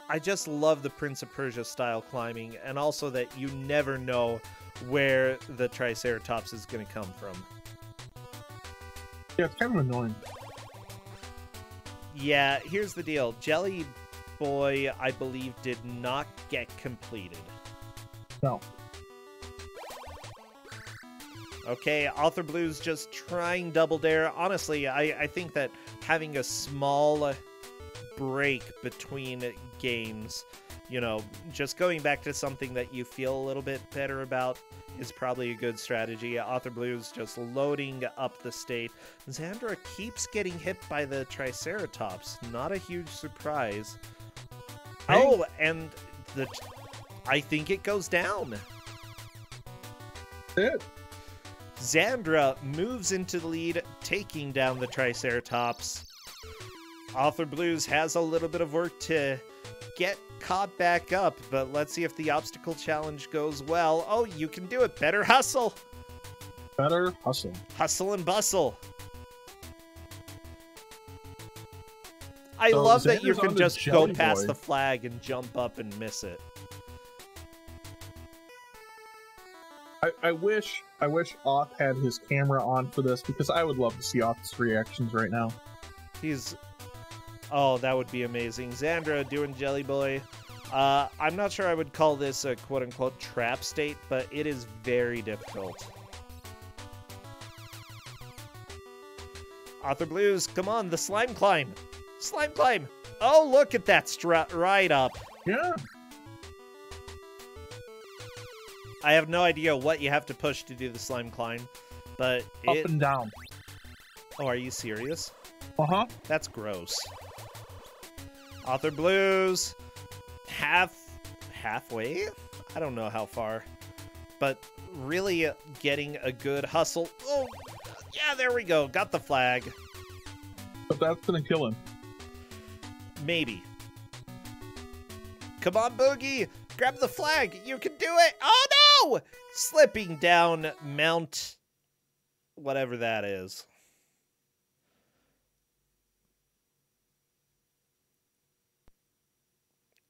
I just love the Prince of Persia style climbing, and also that you never know where the Triceratops is going to come from. Yeah, it's kind of annoying. Yeah, here's the deal. Jelly Boy, I believe, did not get completed. No. Okay, authorblues just trying Double Dare. Honestly, I think that having a small break between games, you know, just going back to something that you feel a little bit better about is probably a good strategy. authorblues just loading up the state. Zandra keeps getting hit by the Triceratops. Not a huge surprise. Hey. Oh, and I think it goes down. It. Zandra moves into the lead, taking down the Triceratops. authorblues has a little bit of work to get caught back up, but let's see if the obstacle challenge goes well. Oh, you can do it. Better hustle. Better hustle. Hustle and bustle. I So love that Xander's you can on the just go Jelly past Boy. the flag and jump up and miss it. I wish Auth had his camera on for this, because I would love to see Auth's reactions right now. Oh, that would be amazing. Zandra doing Jelly Boy. I'm not sure I would call this a quote-unquote trap state, but it is very difficult. authorblues, come on, the slime climb. Slime climb. Oh, look at that strut right up. Yeah. I have no idea what you have to push to do the slime climb, But Up and down. Oh, are you serious? Uh-huh. That's gross. Author Blues. Halfway? I don't know how far. But really getting a good hustle. Oh, yeah, there we go. Got the flag. But that's gonna kill him. Maybe. Come on, Boogie. Grab the flag. You can do it. Oh, no! Slipping down Mount... whatever that is.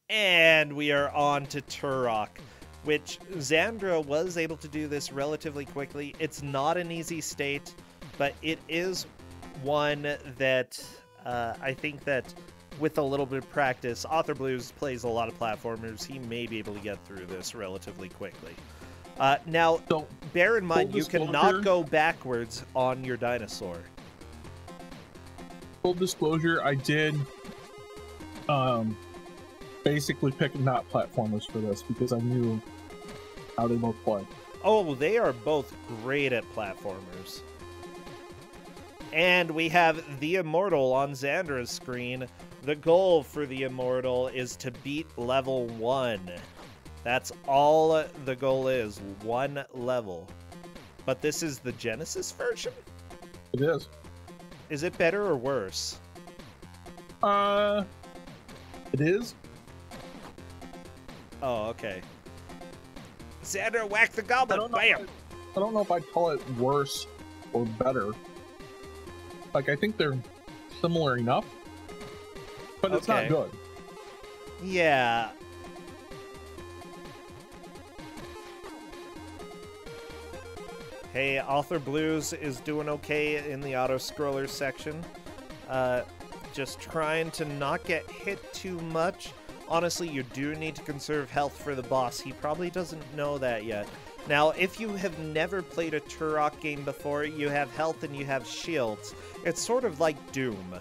And we are on to Turok, which Zandra was able to do this relatively quickly. It's not an easy state, but it is one that I think that with a little bit of practice, Author Blues plays a lot of platformers. He may be able to get through this relatively quickly. Now, So, bear in mind, you disclosure- cannot go backwards on your dinosaur. Full disclosure, I did basically pick not platformers for this because I knew how they both play. Oh, they are both great at platformers. And we have the Immortal on Zandra's screen. The goal for the Immortal is to beat level 1. That's all the goal is, 1 level. But this is the Genesis version? It is. Is it better or worse? It is. Oh, okay. Zandra, whack the goblin! Bam! I don't know if I'd call it worse or better. Like, I think they're similar enough, but it's not Okay. good. Yeah. Hey, Author Blues is doing okay in the auto-scroller section. Just trying to not get hit too much. Honestly, you do need to conserve health for the boss. He probably doesn't know that yet. Now, if you have never played a Turok game before, you have health and you have shields. It's sort of like Doom.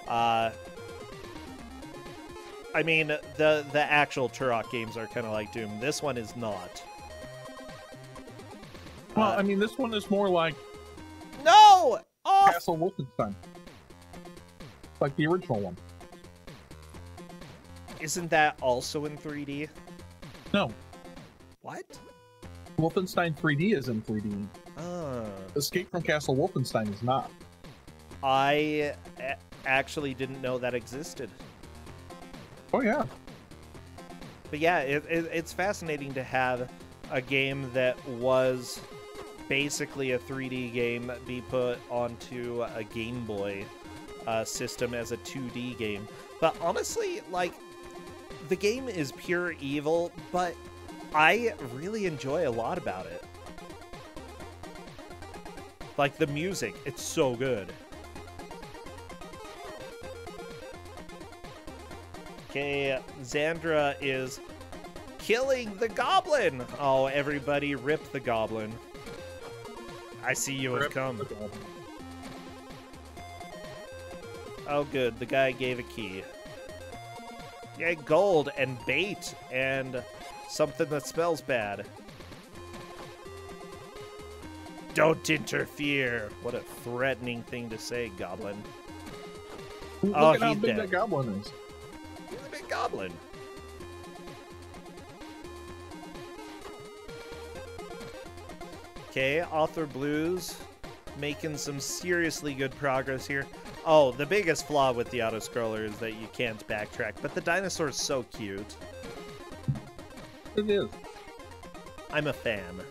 I mean, the actual Turok games are kind of like Doom. This one is not. Well, I mean, this one is more like No! Oh! Castle Wolfenstein. Like the original one. Isn't that also in 3D? No. What? Wolfenstein 3D is in 3D. Oh. Escape from Castle Wolfenstein is not. I actually didn't know that existed. Oh, yeah. But yeah, it's fascinating to have a game that was basically a 3D game be put onto a Game Boy system as a 2D game. But honestly, like, the game is pure evil, but I really enjoy a lot about it. Like, the music, it's so good. Okay, Zandra is killing the goblin! Oh, everybody rip the goblin. I see you have come. Oh, good. The guy gave a key. Yeah, gold and bait and something that smells bad. Don't interfere. What a threatening thing to say, goblin. Look Oh, at how he's big dead. that goblin is. He's a big goblin. Okay, Author Blues making some seriously good progress here. Oh, the biggest flaw with the auto-scroller is that you can't backtrack, but the dinosaur is so cute. It is. I'm a fan.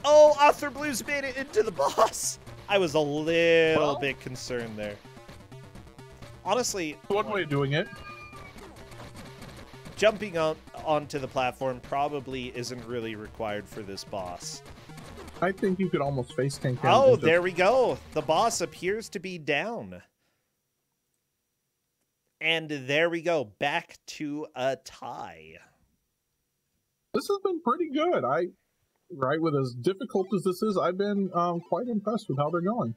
Oh, Author Blues made it into the boss! I was a little bit concerned there. Honestly, One way of doing it. jumping onto the platform probably isn't really required for this boss. I think you could almost face tank him. Oh, and just- there we go. The boss appears to be down. And there we go. Back to a tie. This has been pretty good. Right, with as difficult as this is, I've been quite impressed with how they're going.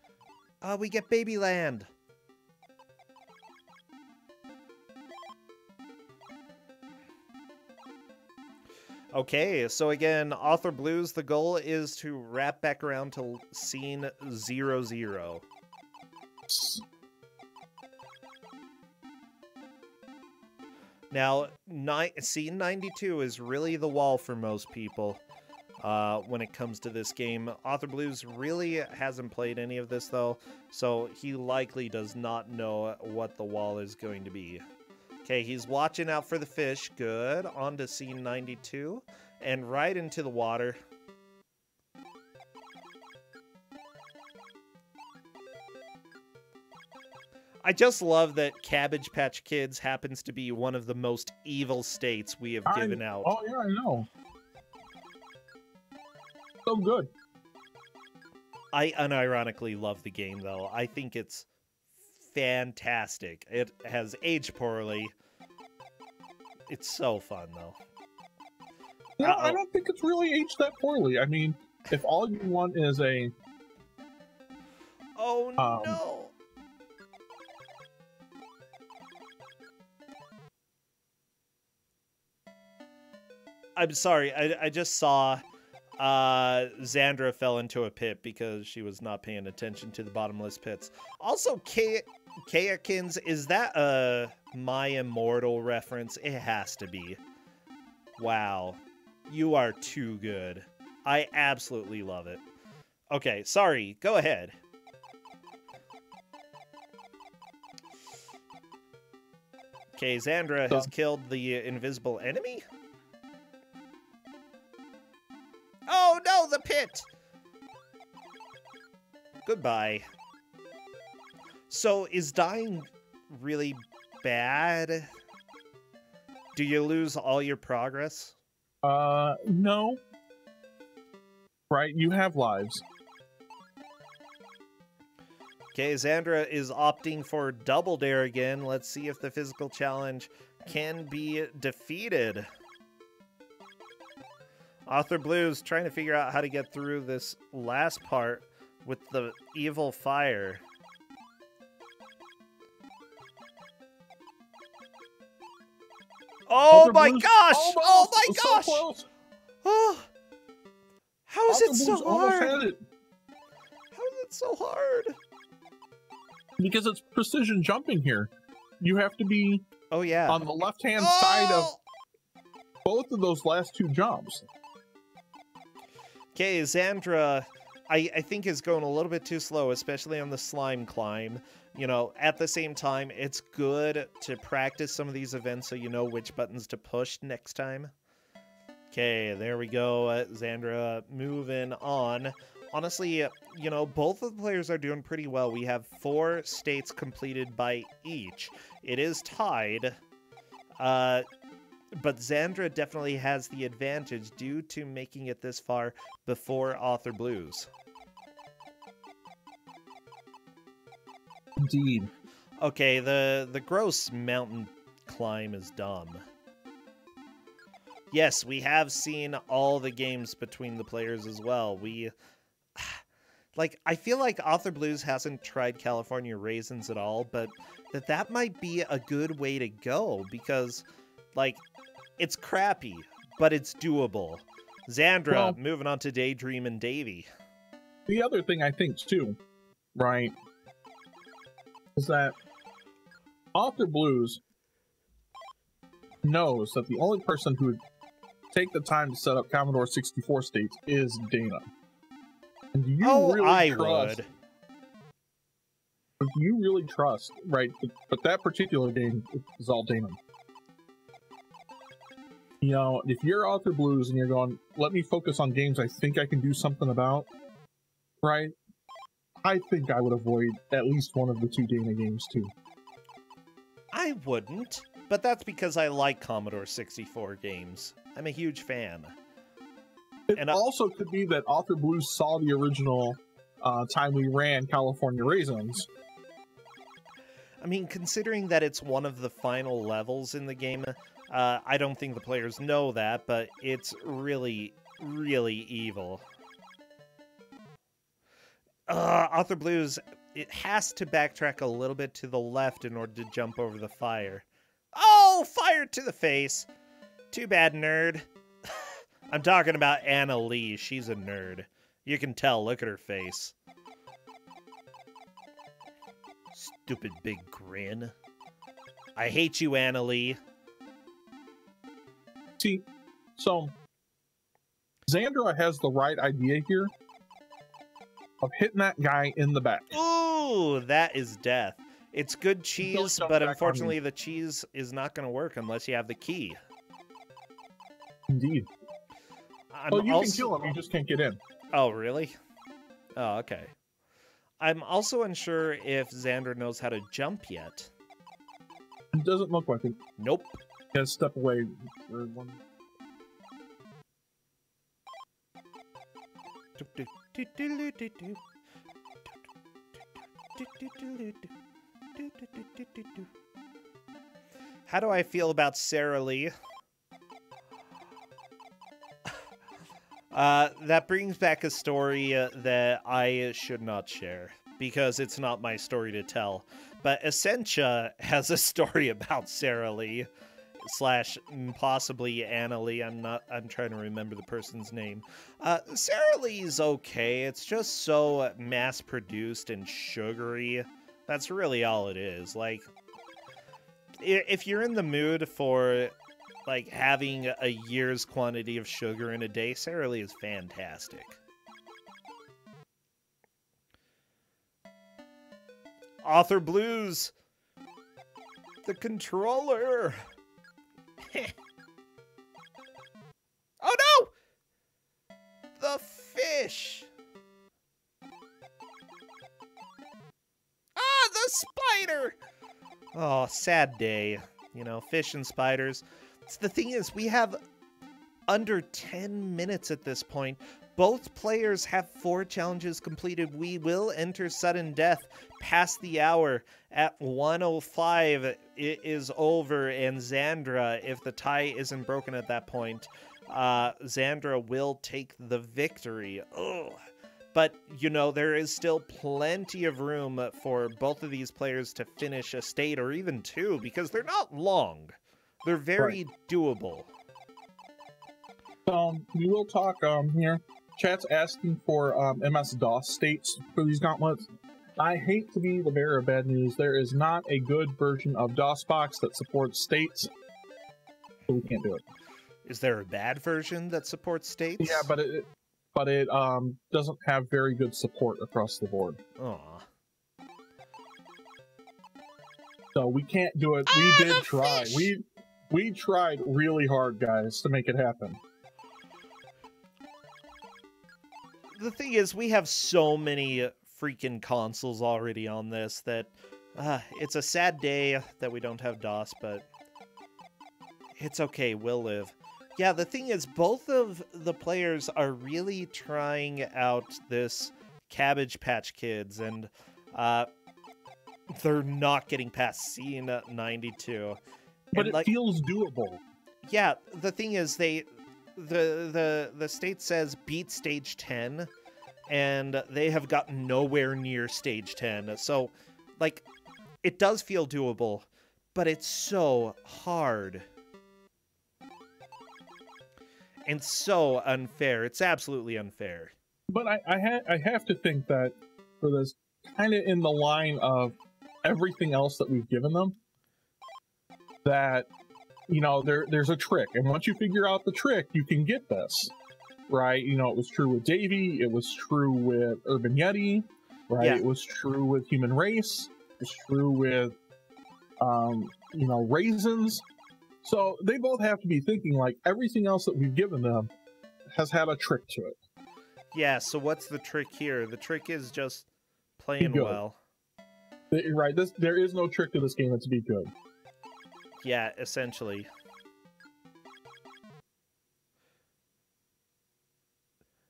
We get Babyland. Okay, so again, Author Blues, the goal is to wrap back around to scene 00. Now, scene 92 is really the wall for most people when it comes to this game. Author Blues really hasn't played any of this, though, so he likely does not know what the wall is going to be. Okay, he's watching out for the fish. Good. On to scene 92. And right into the water. I just love that Cabbage Patch Kids happens to be one of the most evil states we have given out. Oh, yeah, I know. So good. I unironically love the game, though. I think it's fantastic. It has aged poorly. It's so fun, though. Yeah, I don't think it's really aged that poorly. I mean, if all you want is a... Oh, no! I'm sorry, I just saw Zandra fell into a pit because she was not paying attention to the bottomless pits. Also, Kayakins, is that a My Immortal reference? It has to be. Wow. You are too good. I absolutely love it. Okay, sorry. Go ahead. Okay, Zandra has killed the invisible enemy? Oh no, the pit! Goodbye. So, is dying really bad? Do you lose all your progress? No. Right, you have lives. Okay, Zandra is opting for Double Dare again. Let's see if the physical challenge can be defeated. Author Blues trying to figure out how to get through this last part with the evil fire. Oh my gosh! Oh my gosh! So oh, how is it so hard? How is it so hard? Because it's precision jumping here. You have to be on the left-hand side of both of those last two jumps. Okay, Zandra, I think is going a little bit too slow, especially on the slime climb. You know, at the same time, it's good to practice some of these events so you know which buttons to push next time. Okay, there we go. Zandra moving on. Honestly, you know, both of the players are doing pretty well. We have 4 states completed by each. It is tied, but Zandra definitely has the advantage due to making it this far before Author Blues. Indeed. Okay, the gross mountain climb is dumb. Yes, we have seen all the games between the players as well. I feel like Author Blues hasn't tried California Raisins at all, but that might be a good way to go because, like, it's crappy, but it's doable. Zandra, moving on to Daydream and Davy. The other thing I think, too, right, is that Author Blues knows that the only person who would take the time to set up Commodore 64 states is Dana. And do you would. Do you really trust, right? But that particular game is all Dana. You know, if you're Author Blues and you're going, let me focus on games I think I can do something about, right? I think I would avoid at least one of the 2 Dana games, too. I wouldn't, but that's because I like Commodore 64 games. I'm a huge fan. It also could be that Author Blues saw the original time we ran California Raisins. I mean, considering that it's one of the final levels in the game, I don't think the players know that, but it's really, really evil. Author Blues, it has to backtrack a little bit to the left in order to jump over the fire. Oh, fire to the face! Too bad, nerd. I'm talking about Anna Lee. She's a nerd. You can tell. Look at her face. Stupid big grin. I hate you, Anna Lee. See, so Zandra has the right idea here of hitting that guy in the back. Ooh, that is death. It's good cheese, Don't but back on unfortunately me. the cheese is not going to work unless you have the key. Indeed. I'm You also... can kill him, you just can't get in. Oh, really? Oh, okay. I'm also unsure if Zandra knows how to jump yet. It doesn't look like it. Nope. Yeah, step away. For one. How do I feel about Sarah Lee? That brings back a story that I should not share, because it's not my story to tell. But Essentia has a story about Sarah Lee, slash possibly Anna Lee. I'm trying to remember the person's name. Sarah Lee's okay. It's just so mass-produced and sugary. That's really all it is. Like, if you're in the mood for, like, having a year's quantity of sugar in a day, Sarah Lee is fantastic. authorblues! The controller! Oh no! The fish! Ah, the spider! Oh, sad day. You know, fish and spiders. The thing is, we have under 10 minutes at this point. Both players have 4 challenges completed. We will enter sudden death past the hour. At 1:05, it is over, and Zandra, if the tie isn't broken at that point, Zandra will take the victory. Ugh. But, you know, there is still plenty of room for both of these players to finish a state, or even 2, because they're not long. They're very doable. We will talk here. Chat's asking for MS-DOS states for these gauntlets. I hate to be the bearer of bad news. There is not a good version of DOSBox that supports states, so we can't do it. Is there a bad version that supports states? Yeah, but it doesn't have very good support across the board. Aw. So we can't do it. We did try. We tried really hard, guys, to make it happen. The thing is, we have so many freaking consoles already on this that it's a sad day that we don't have DOS, but it's okay, we'll live. Yeah, the thing is, both of the players are really trying out this Cabbage Patch Kids, and they're not getting past scene 92. But and, it feels doable. Yeah, the thing is, the state says beat stage 10, and they have gotten nowhere near stage 10. So, like, it does feel doable, but it's so hard. And so unfair. It's absolutely unfair. But I have to think that for this, kind of in the line of everything else that we've given them, that, you know, there's a trick, and once you figure out the trick, you can get this, right? You know, it was true with Davy, it was true with Urban Yeti, right? Yeah. It was true with Human Race, it was true with, you know, Raisins. So they both have to be thinking, like, everything else that we've given them has had a trick to it. Yeah, so what's the trick here? The trick is just playing well. Right, there is no trick to this game that's to be good. Yeah, essentially.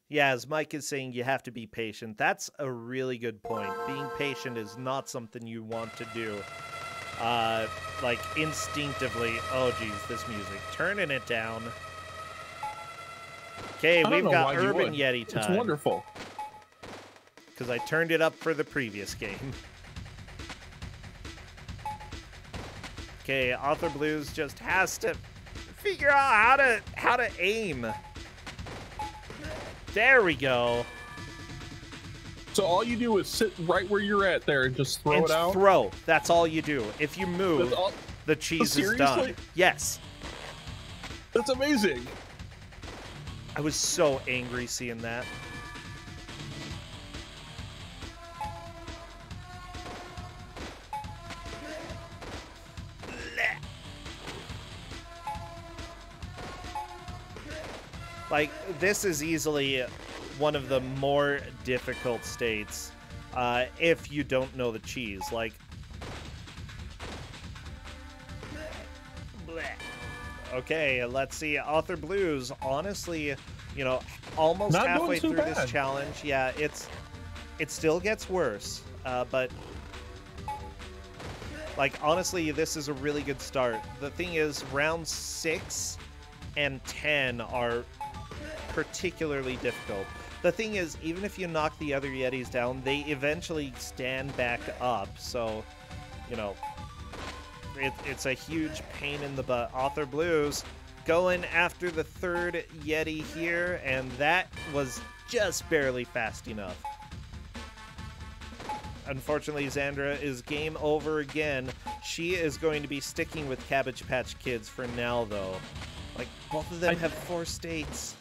Yeah, as Mike is saying, you have to be patient. That's a really good point. Being patient is not something you want to do. Like, instinctively. Oh, geez, this music. Turning it down. Okay, we've got Urban Yeti time. It's wonderful. Because I turned it up for the previous game. Okay, authorblues just has to figure out how to aim. There we go. So all you do is sit right where you're at there and just throw it out? Throw. That's all you do. If you move, the cheese is done. Yes. That's amazing. I was so angry seeing that. Like, this is easily one of the more difficult states if you don't know the cheese. Like, bleh. Okay, let's see. Author Blues, honestly, you know, almost Not halfway doing through too this bad. challenge. Yeah, it still gets worse, but like, honestly, this is a really good start. The thing is, round 6 and 10 are particularly difficult. The thing is, even if you knock the other Yetis down, they eventually stand back up, so, you know, it's a huge pain in the butt. Author Blues going after the third Yeti here, and that was just barely fast enough. Unfortunately, Zandra is game over again. She is going to be sticking with Cabbage Patch Kids for now, though. Like, both of them have 4 states.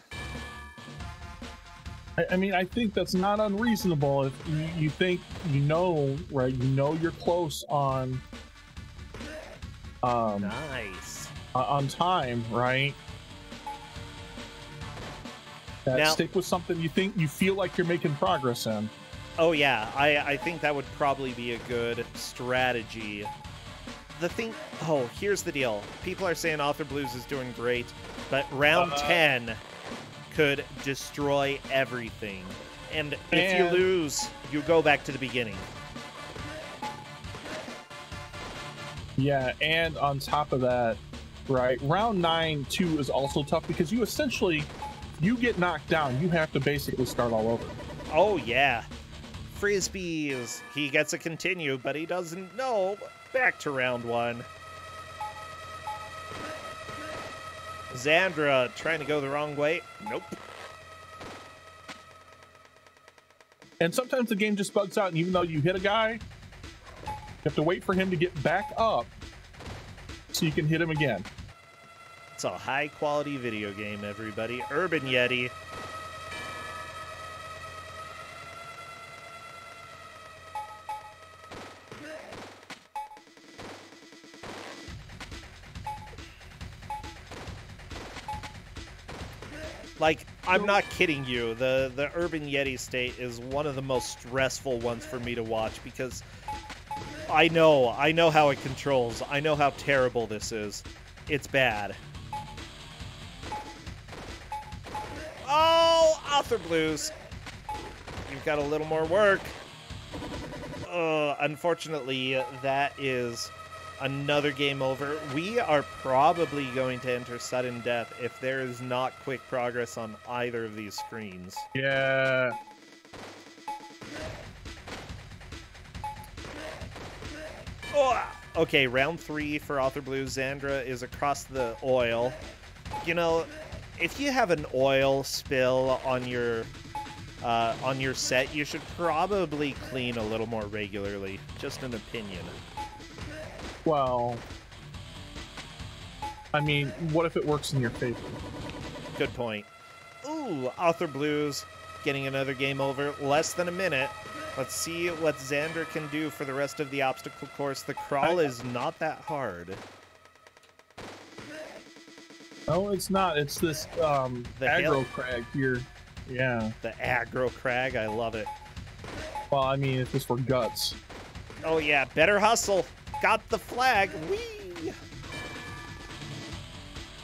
I mean, I think that's not unreasonable if you think, you know, right? You know you're close on Nice. On time, right? Now, stick with something you feel like you're making progress in. Oh yeah, I think that would probably be a good strategy. The thing, oh, here's the deal. People are saying Author Blues is doing great, but round 10 could destroy everything. And if you lose, you go back to the beginning. Yeah, and on top of that, right, round 9 too is also tough because you essentially, you get knocked down, you have to basically start all over. Oh yeah. Frisbees. He gets a continue, but he doesn't know. Back to round 1. Zandra trying to go the wrong way. Nope. And sometimes the game just bugs out, and even though you hit a guy, you have to wait for him to get back up so you can hit him again. It's a high-quality video game, everybody. Urban Yeti. Like, I'm not kidding you. The Urban Yeti state is one of the most stressful ones for me to watch because I know how it controls. I know how terrible this is. It's bad. Oh, Author Blues. You've got a little more work. Unfortunately, that is another game over. We are probably going to enter sudden death if there is not quick progress on either of these screens. Yeah. Oh, okay, round 3 for Author Blues. Zandra is across the oil. You know, if you have an oil spill on your set, you should probably clean a little more regularly. Just an opinion. Well, I mean, what if it works in your favor? Good point. Ooh, Author Blues getting another game over. Less than a minute. Let's see what Xander can do for the rest of the obstacle course. The crawl is not that hard. No, it's not. It's this aggro crag here. Yeah. The aggro crag. I love it. Well, I mean, if this were guts. Oh, yeah. Better hustle. Got the flag. Whee!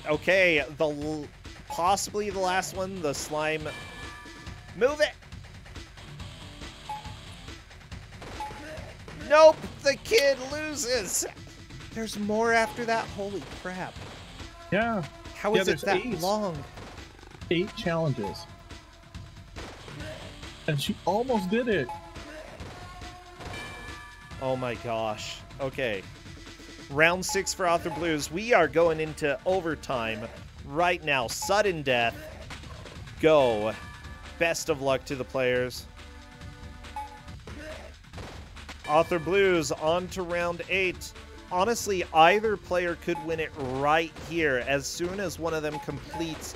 Okay, possibly the last one, the slime. Move it! Nope, the kid loses. There's more after that. Holy crap! Yeah. How is it that long? 8 challenges, and she almost did it. Oh my gosh. Okay. Round 6 for Author Blues. We are going into overtime right now. Sudden death. Go. Best of luck to the players. authorblues on to round 8. Honestly, either player could win it right here. As soon as one of them completes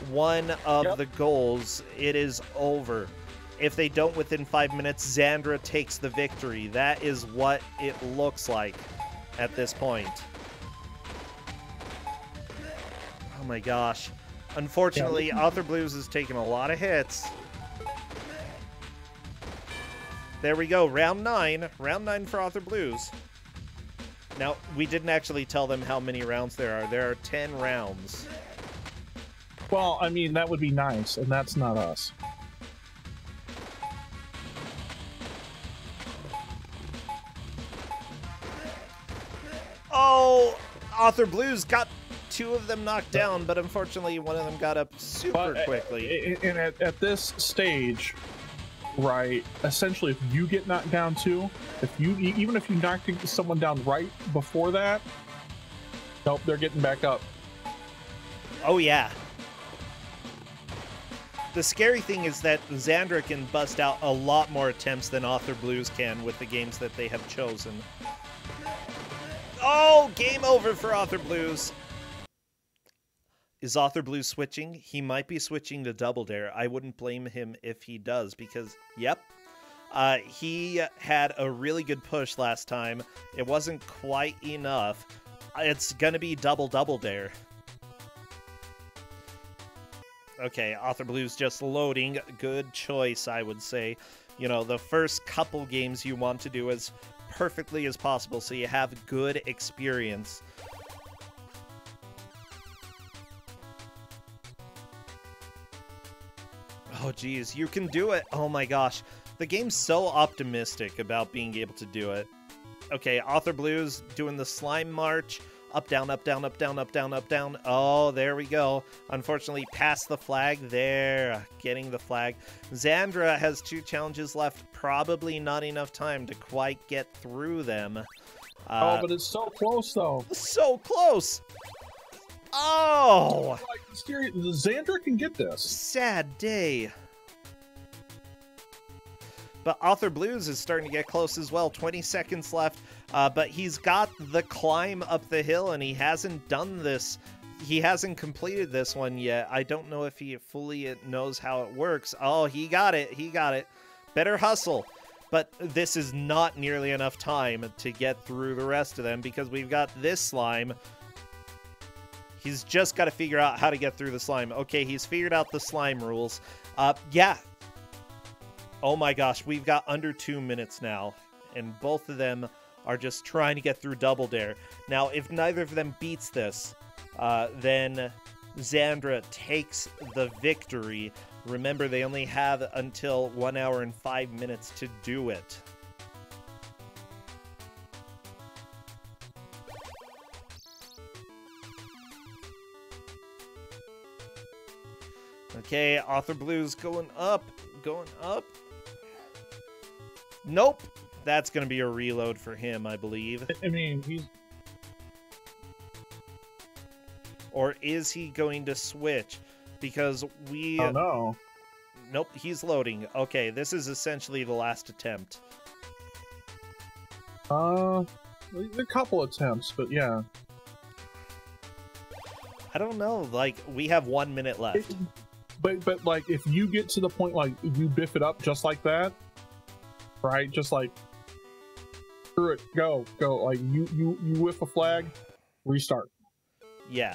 one of the goals, it is over. If they don't within 5 minutes, Zandra takes the victory. That is what it looks like at this point. Oh my gosh. Unfortunately, authorblues has taken a lot of hits. There we go, round 9. Round 9 for authorblues. Now, we didn't actually tell them how many rounds there are. There are 10 rounds. Well, I mean, that would be nice, and that's not us. Oh, authorblues got 2 of them knocked down, but unfortunately one of them got up super quickly. And at this stage, right, essentially if you get knocked down too, even if you knock someone down right before that, nope, they're getting back up. Oh yeah. The scary thing is that Zandra can bust out a lot more attempts than authorblues can with the games that they have chosen. Oh, game over for authorblues. Is authorblues switching? He might be switching to Double Dare. I wouldn't blame him if he does because, yep, he had a really good push last time. It wasn't quite enough. It's gonna be Double Dare. Okay, authorblues just loading. Good choice, I would say. You know, the first couple games you want to do as perfectly as possible so you have good experience. Oh geez, you can do it. Oh my gosh. The game's so optimistic about being able to do it. Okay, authorblues doing the slime march. Up, down, up, down, up, down, up, down, up, down. Oh, there we go. Unfortunately, past the flag. There, getting the flag. Zandra has 2 challenges left. Probably not enough time to quite get through them. Oh, but it's so close, though. So close! Oh! Like, seriously, Zandra can get this. Sad day. But authorblues is starting to get close as well. 20 seconds left. But he's got the climb up the hill, and he hasn't done this. He hasn't completed this one yet. I don't know if he fully knows how it works. Oh, he got it. He got it. Better hustle. But this is not nearly enough time to get through the rest of them because we've got this slime. He's just got to figure out how to get through the slime. Okay, he's figured out the slime rules. Yeah. Oh my gosh, we've got under 2 minutes now, and both of them are just trying to get through Double Dare. Now, if neither of them beats this, then Zandra takes the victory. Remember, they only have until 1 hour and 5 minutes to do it. Okay, authorblues going up, going up. Nope. That's going to be a reload for him, I believe. I mean, he's... Or is he going to switch? Because we... Oh, no. Nope, he's loading. Okay, this is essentially the last attempt. A couple attempts, but yeah. I don't know. Like, we have 1 minute left. But like, if you get to the point, like, you biff it up just like that, right? Just like, screw it, go. Like, you whiff a flag, restart. Yeah.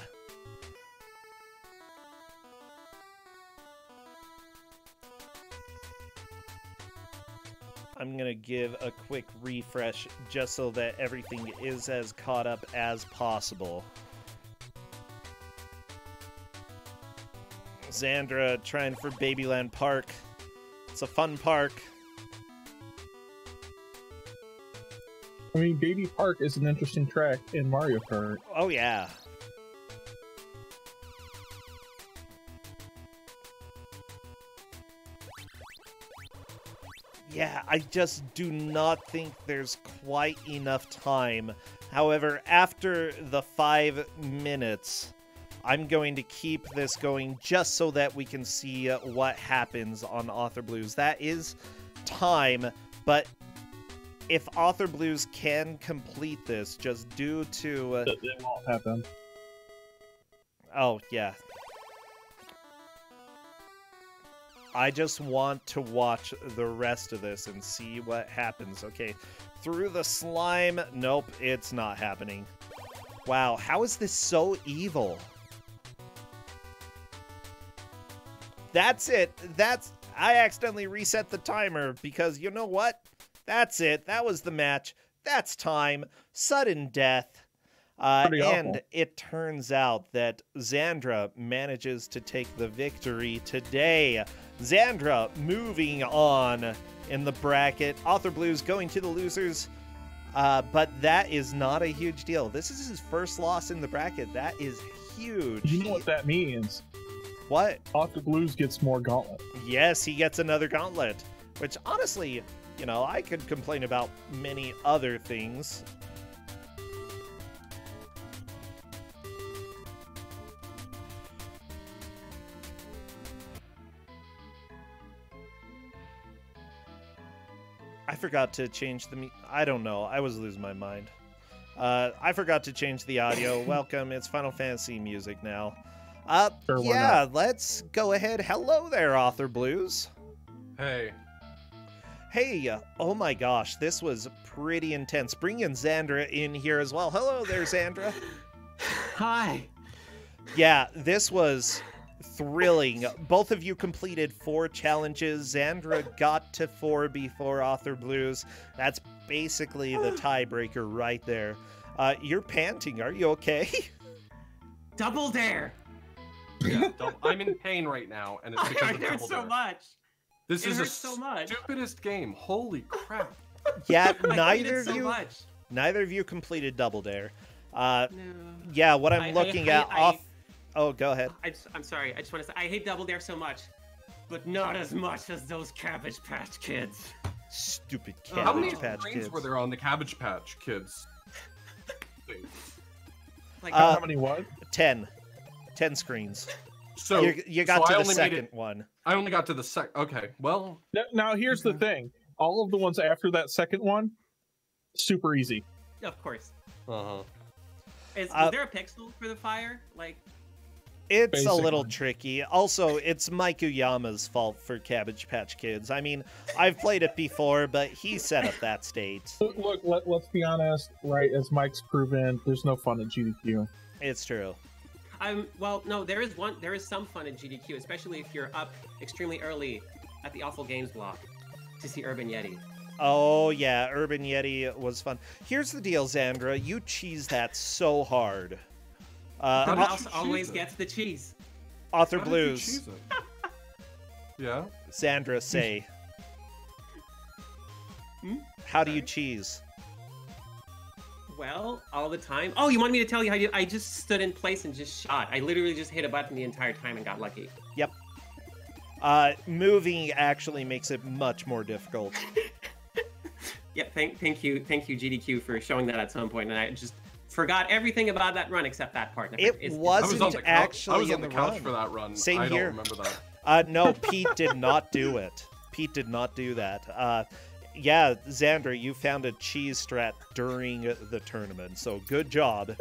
I'm gonna give a quick refresh just so that everything is as caught up as possible. Zandra trying for Babyland Park. It's a fun park. I mean, Baby Park is an interesting track in Mario Kart. Oh, yeah. Yeah, I just do not think there's quite enough time. However, after the 5 minutes, I'm going to keep this going just so that we can see what happens on authorblues. That is time, but if authorblues can complete this, just due to... It won't happen. Oh, yeah. I just want to watch the rest of this and see what happens. Okay, through the slime. Nope, it's not happening. Wow, how is this so evil? That's it. I accidentally reset the timer because you know what? That's it. That was the match. That's time. Sudden death. And it turns out that Zandra manages to take the victory today. Zandra moving on in the bracket. authorblues going to the losers. But that is not a huge deal. This is his first loss in the bracket. That is huge. You know what that means? What? authorblues gets more Gauntlet. Yes, he gets another Gauntlet. Which, honestly, you know, I could complain about many other things. I forgot to change the... I don't know. I was losing my mind. I forgot to change the audio. Welcome. It's Final Fantasy music now. Sure, yeah, let's go ahead. Hello there, authorblues. Hey. Hey, oh my gosh, this was pretty intense. Bring in Zandra in here as well. Hello there, Zandra. Hi. Yeah, this was thrilling. Both of you completed 4 challenges. Zandra got to 4 before authorblues. That's basically the tiebreaker right there. You're panting. Are you okay? Double Dare. Yeah, I'm in pain right now, and it's because I of heard Double so Dare. much. This It is the hurts so much. stupidest game. Holy crap. Yeah, I hated it so much. neither of you completed Double Dare. No. Yeah, what I'm looking at off... Oh, go ahead. I'm sorry. I just want to say I hate Double Dare so much, but not as much as those Cabbage Patch Kids. Stupid How many Cabbage Patch screens Kids. were there on the Cabbage Patch Kids? Like, How many what? 10. 10 screens. So You got so I to the only made second it, one. I only got to the second. Okay, well. Now here's the thing. All of the ones after that second one, super easy. of course. Uh-huh. Was there a pixel for the fire? Like, It's a little Basically. tricky. Also, it's Mike Uyama's fault for Cabbage Patch Kids. I mean, I've played it before, but he set up that state. Look, let's be honest, right? As Mike's proven, there's no fun in GDQ. It's true. well, no, there is some fun in GDQ, especially if you're up extremely early at the Awful Games block to see Urban Yeti. Oh, yeah, Urban Yeti was fun. Here's the deal, Zandra. You cheese that so hard. How Someone did else you always choose it? gets the cheese. How did you authorblues. choose it? Yeah? Zandra, say. How do you cheese? Well, all the time. Oh, you wanted me to tell you how I just stood in place and just shot. I literally just hit a button the entire time and got lucky. Yep. Moving actually makes it much more difficult. Yeah, thank you, GDQ, for showing that at some point, and I just forgot everything about that run except that part. It I was wasn't on the couch. actually I was in on the the couch run. for that run. Same I don't here. remember that. No, Pete did not do it. Pete did not do that. Yeah, Xander, you found a cheese strat during the tournament, so good job.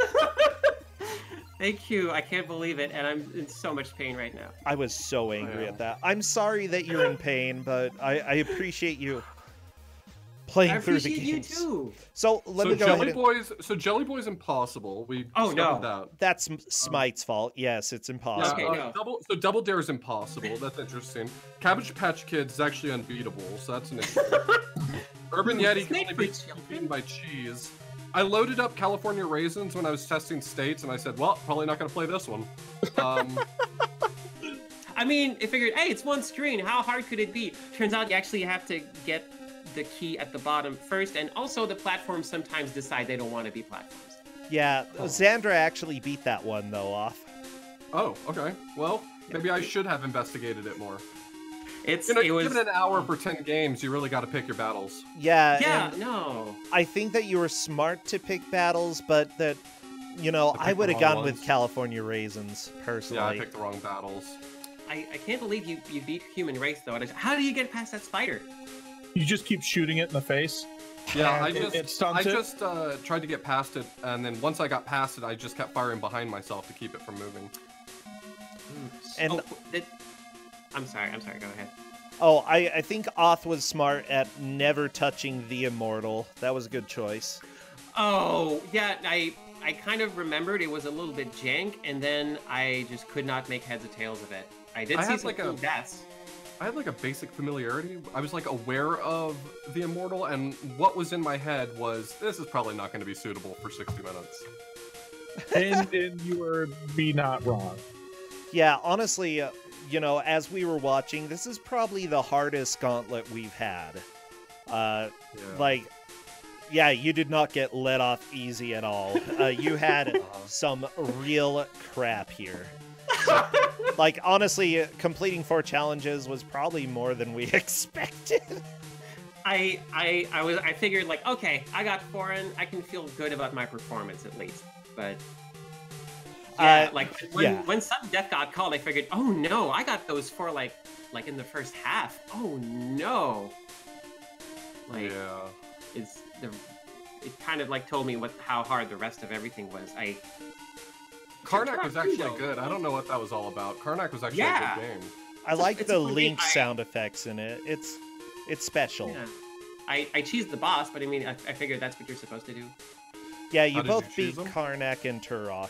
Thank you. I can't believe it, and I'm in so much pain right now. I was so angry Yeah. at that. I'm sorry that you're in pain, but I appreciate you playing I through the appreciate you games. too. So let So me go Jelly ahead. Jelly Boy's impossible. We Oh, discovered no. that. That's Smite's fault. Yes, it's impossible. Okay, go. Double Dare is impossible. That's interesting. Cabbage Patch Kids is actually unbeatable, so that's an issue. Urban Yeti can Snake only be fruit children. beaten by cheese. I loaded up California Raisins when I was testing states, and I said, well, probably not going to play this one. I mean, I figured, hey, it's one screen. How hard could it be? Turns out you actually have to get the key at the bottom first, and also the platforms sometimes decide they don't want to be platforms. Yeah, Oh. Xandra actually beat that one though off. Oh, okay. Well, maybe I should have investigated it more. It You know, was given an hour for 10 games, you really got to pick your battles. Yeah, yeah, and no. I think that you were smart to pick battles, but that You know, I I picked would the have wrong gone with ones. California Raisins, personally. Yeah, I picked the wrong battles. I can't believe you beat Human Race though. How do you get past that spider? You just keep shooting it in the face. Yeah, and I it stuns it. just tried to get past it, and then once I got past it, I just kept firing behind myself to keep it from moving. And I'm sorry. Go ahead. oh, I think Oth was smart at never touching the Immortal. That was a good choice. Oh yeah, I kind of remembered it was a little bit jank, and then I just could not make heads or tails of it. I did see had, some like, cool a- deaths. I had like a basic familiarity. I was like aware of the Immortal, and what was in my head was, this is probably not going to be suitable for 60 minutes. And you were not wrong. Yeah, honestly, you know, as we were watching, this is probably the hardest gauntlet we've had. Yeah. Like, yeah, you did not get let off easy at all. You had some real crap here. Like, honestly, completing 4 challenges was probably more than we expected. I figured like, okay, I got 4 in, I can feel good about my performance at least. But yeah, like when sudden death got called, I figured, oh no, I got those 4 like in the first half. Oh no. Like Yeah. it kind of like told me how hard the rest of everything was. Karnak was actually good. I don't know what that was all about. Karnak was actually a good game. I like it's the a fun Link game. sound effects in it. It's special. Yeah. I cheesed the boss, but I mean, I figured that's what you're supposed to do. Yeah, you How did both you beat choose them? Karnak and Turok.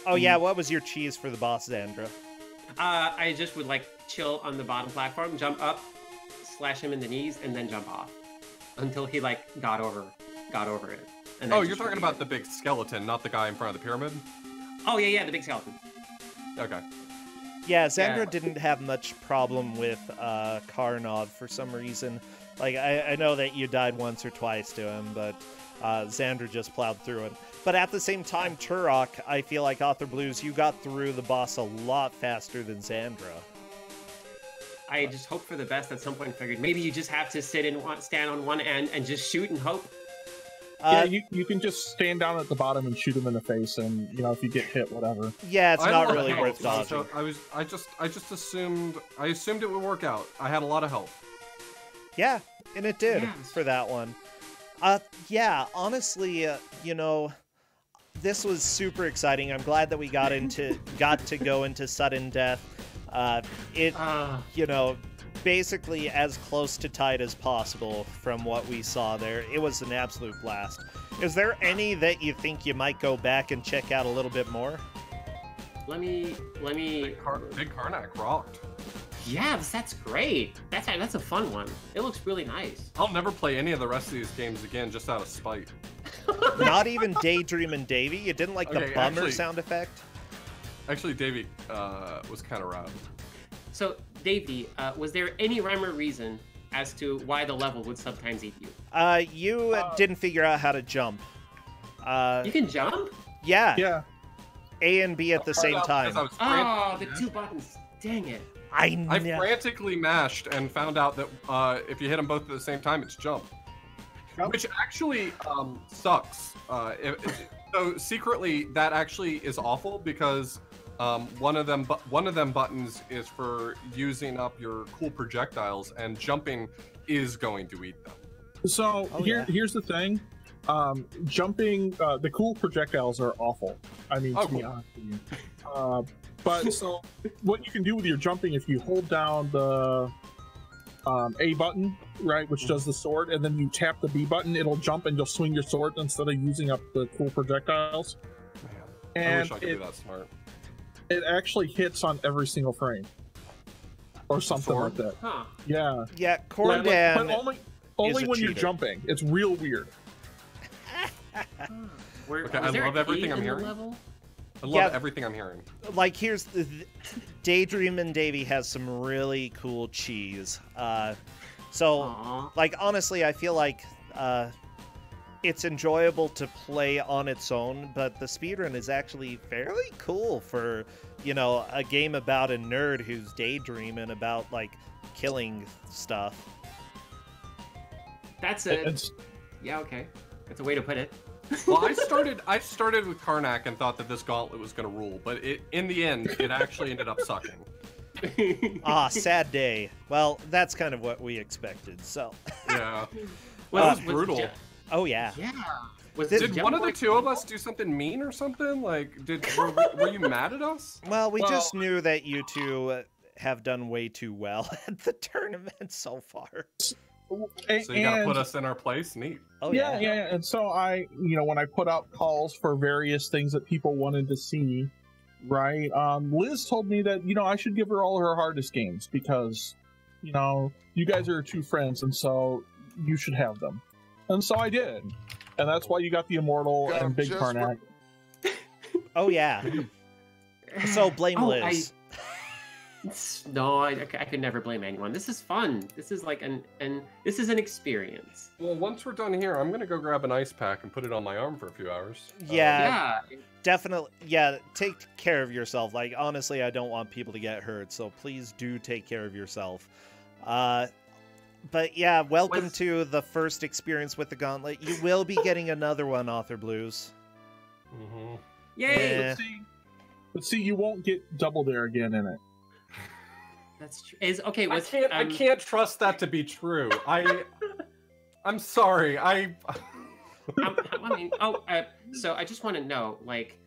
Oh yeah, what was your cheese for the boss, Zandra? I just would like chill on the bottom platform, jump up, slash him in the knees, and then jump off until he like got over it. And then Oh, you're just talking repeat about it. the big skeleton, not the guy in front of the pyramid? Oh yeah, the big skeleton. Okay. Yeah, Zandra Yeah. didn't have much problem with Karnov for some reason. Like, I know that you died once or twice to him, but Zandra just plowed through it. But at the same time, Turok, I feel like authorblues, you got through the boss a lot faster than Zandra. I just hope for the best at some point. And figured maybe you just have to stand on one end and just shoot and hope. Yeah, you can just stand down at the bottom and shoot him in the face, and you know if you get hit, whatever. Yeah, it's I had not a lot really of worth health, dodging. so I just assumed it would work out. I had a lot of health. Yeah, and it did Yes. for that one. Yeah, honestly, you know, this was super exciting. I'm glad that we got to go into sudden death. You know, basically as close to tight as possible from what we saw there. It was an absolute blast. Is there any that you think you might go back and check out a little bit more? Let me. Big Karnak rocked. Yeah, that's great. That's a fun one. It looks really nice. I'll never play any of the rest of these games again, just out of spite. Not even Daydream and Davy? You didn't like the Okay, bummer actually- sound effect? Actually, Davey was kind of rad. So, Davey, was there any rhyme or reason as to why the level would sometimes eat you? You didn't figure out how to jump. You can jump? Yeah, Yeah, A and B at the same time. Because Oh, I the was 2 buttons. Dang it. I frantically mashed and found out that if you hit them both at the same time, it's jump. Which actually sucks. So secretly, that actually is awful because one of them buttons is for using up your cool projectiles, and jumping is going to eat them. so here's the thing. Jumping, the cool projectiles are awful. I mean, to be cool. honest with you. But so what you can do with your jumping, if you hold down the A button, right, which does the sword, and then you tap the B button, it'll jump and you'll swing your sword instead of using up the cool projectiles. Man, I And wish I could be that smart. it actually hits on every single frame, or something like sword? that. Huh. Yeah, Yeah, but Cordan. only a when you're cheater. jumping. It's real weird. Okay, was I there love a everything key I'm in the hearing. level? I love Yeah. everything I'm hearing. Like, here's the Daydream and Davy has some really cool cheese. So, Aw. like, honestly, I feel like it's enjoyable to play on its own, but the speedrun is actually fairly cool for, you know, a game about a nerd who's daydreaming about, like, killing stuff. That's a... It's Yeah, okay. That's a way to put it. Well, I started with Karnak and thought that this gauntlet was going to rule, but in the end, it actually ended up sucking. Ah, sad day. Well, that's kind of what we expected. So. Yeah. Well, it was brutal. Oh yeah. Yeah. Did one of the two of us do something mean or something? Like, were you mad at us? Well, we just knew that you two have done way too well at the tournament so far. So you gotta put us in our place? Neat. Oh yeah. And so when I put out calls for various things that people wanted to see, right? Liz told me that, I should give her all her hardest games because, you guys are true friends, and so you should have them. And so I did. And that's why you got the Immortal and Big Karnak. Oh, yeah. So blame Liz. No, I could never blame anyone. This is fun. This is like this is an experience. Well, once we're done here, I'm gonna go grab an ice pack and put it on my arm for a few hours. Yeah, definitely. Yeah, take care of yourself. Like, honestly, I don't want people to get hurt, so please do take care of yourself. But yeah, welcome to the first experience with the Gauntlet. You will be getting another one, authorblues. Mm-hmm. Yay! But see, you won't get Double Dare again in it. That's true. I can't trust that to be true. I'm sorry. So I just want to know, like,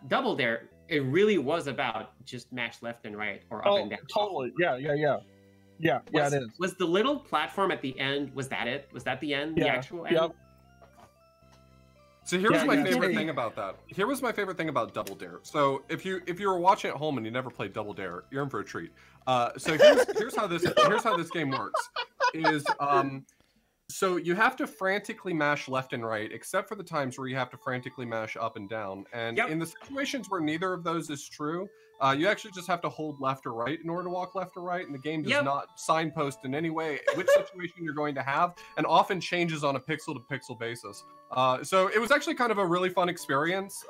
Double Dare, it really was about just mash left and right or up and down. Totally. Yeah, it is. Was the little platform at the end, was that it? Was that the end? Yeah. The actual end? Yep. So here was my favorite thing about that. Here was my favorite thing about Double Dare. So if you were watching at home and you never played Double Dare, you're in for a treat. So here's how this game works. So you have to frantically mash left and right, except for the times where you have to frantically mash up and down. And in the situations where neither of those is true, you actually just have to hold left or right in order to walk left or right, and the game does not signpost in any way which situation you're going to have, and often changes on a pixel-to-pixel basis. So it was actually kind of a really fun experience,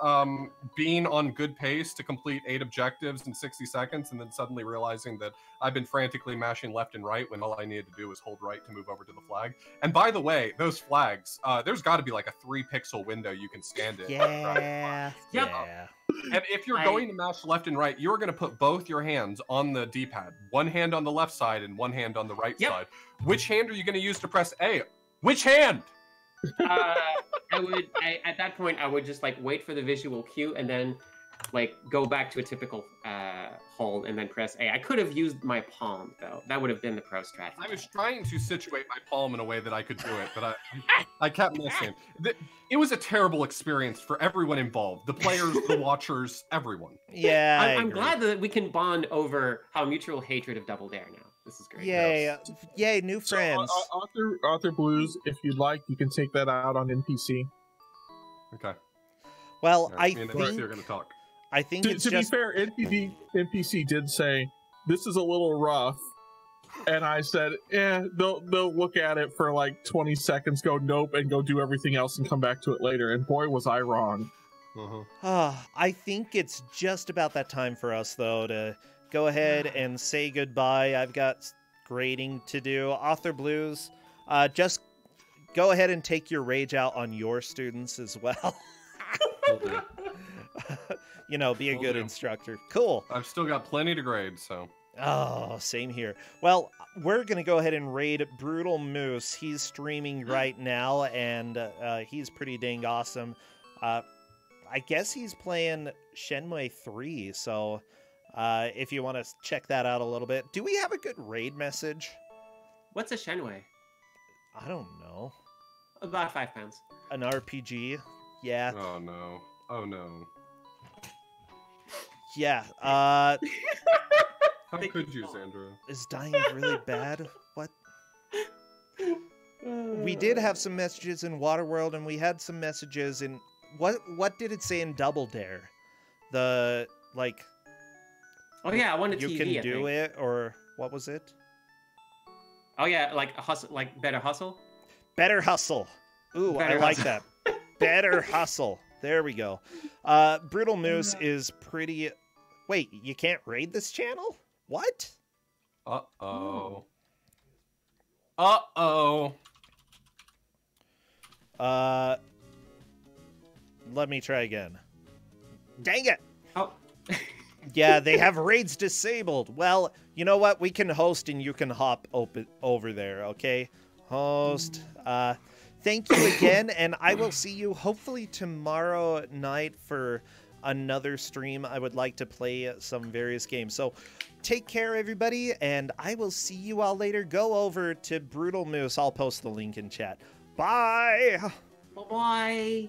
being on good pace to complete 8 objectives in 60 seconds, and then suddenly realizing that I've been frantically mashing left and right when all I needed to do was hold right to move over to the flag. And by the way, those flags, there's got to be like a 3-pixel window you can stand in. Yeah. And if you're going to mash left and right, you're going to put both your hands on the D-pad. One hand on the left side and one hand on the right side. Which hand are you going to use to press A? Which hand? At that point, I would just like wait for the visual cue and then like go back to a typical hold and then press A. I could have used my palm though. That would have been the pro strategy. I was trying to situate my palm in a way that I could do it, but I kept missing. It was a terrible experience for everyone involved. The players, the watchers, everyone. Yeah, I'm glad that we can bond over our mutual hatred of Double Dare now. This is great. Yay, new friends. So, authorblues, if you'd like, you can take that out on NPC. Okay. Well, I think you're going to talk. I think to be fair, NPC did say this is a little rough, and I said, they'll look at it for like 20 seconds, go nope, and go do everything else and come back to it later. And boy, was I wrong. I think it's just about that time for us though to go ahead and say goodbye. I've got grading to do. authorblues, just go ahead and take your rage out on your students as well. Be a good instructor. Cool. I've still got plenty to grade, so. Oh, same here. Well, we're going to go ahead and raid Brutal Moose. He's streaming right now, and he's pretty dang awesome. I guess he's playing Shenmue 3, so if you want to check that out a little bit. Do we have a good raid message? What's a Shenmue? I don't know. About 5 pounds. An RPG? Yeah. Oh, no. Oh, no. Yeah. How could you, Zandra? Is dying really bad? What? We did have some messages in Waterworld, and we had some messages in... What did it say in Double Dare? The, like... Oh, yeah, I wanted you TV, can do it, or what was it? Oh, yeah, like hustle, like better hustle? Better hustle. Ooh, I like that. Better hustle. There we go. Brutal Moose is pretty... Wait, you can't raid this channel? What? Uh-oh. let me try again. Dang it! Oh. Yeah, they have raids disabled. Well, you know what? We can host and you can hop over there, okay? Host. Thank you again, and I will see you hopefully tomorrow night for another stream. I would like to play some various games. So take care, everybody, and I will see you all later. Go over to Brutal Moose. I'll post the link in chat. Bye! Bye-bye.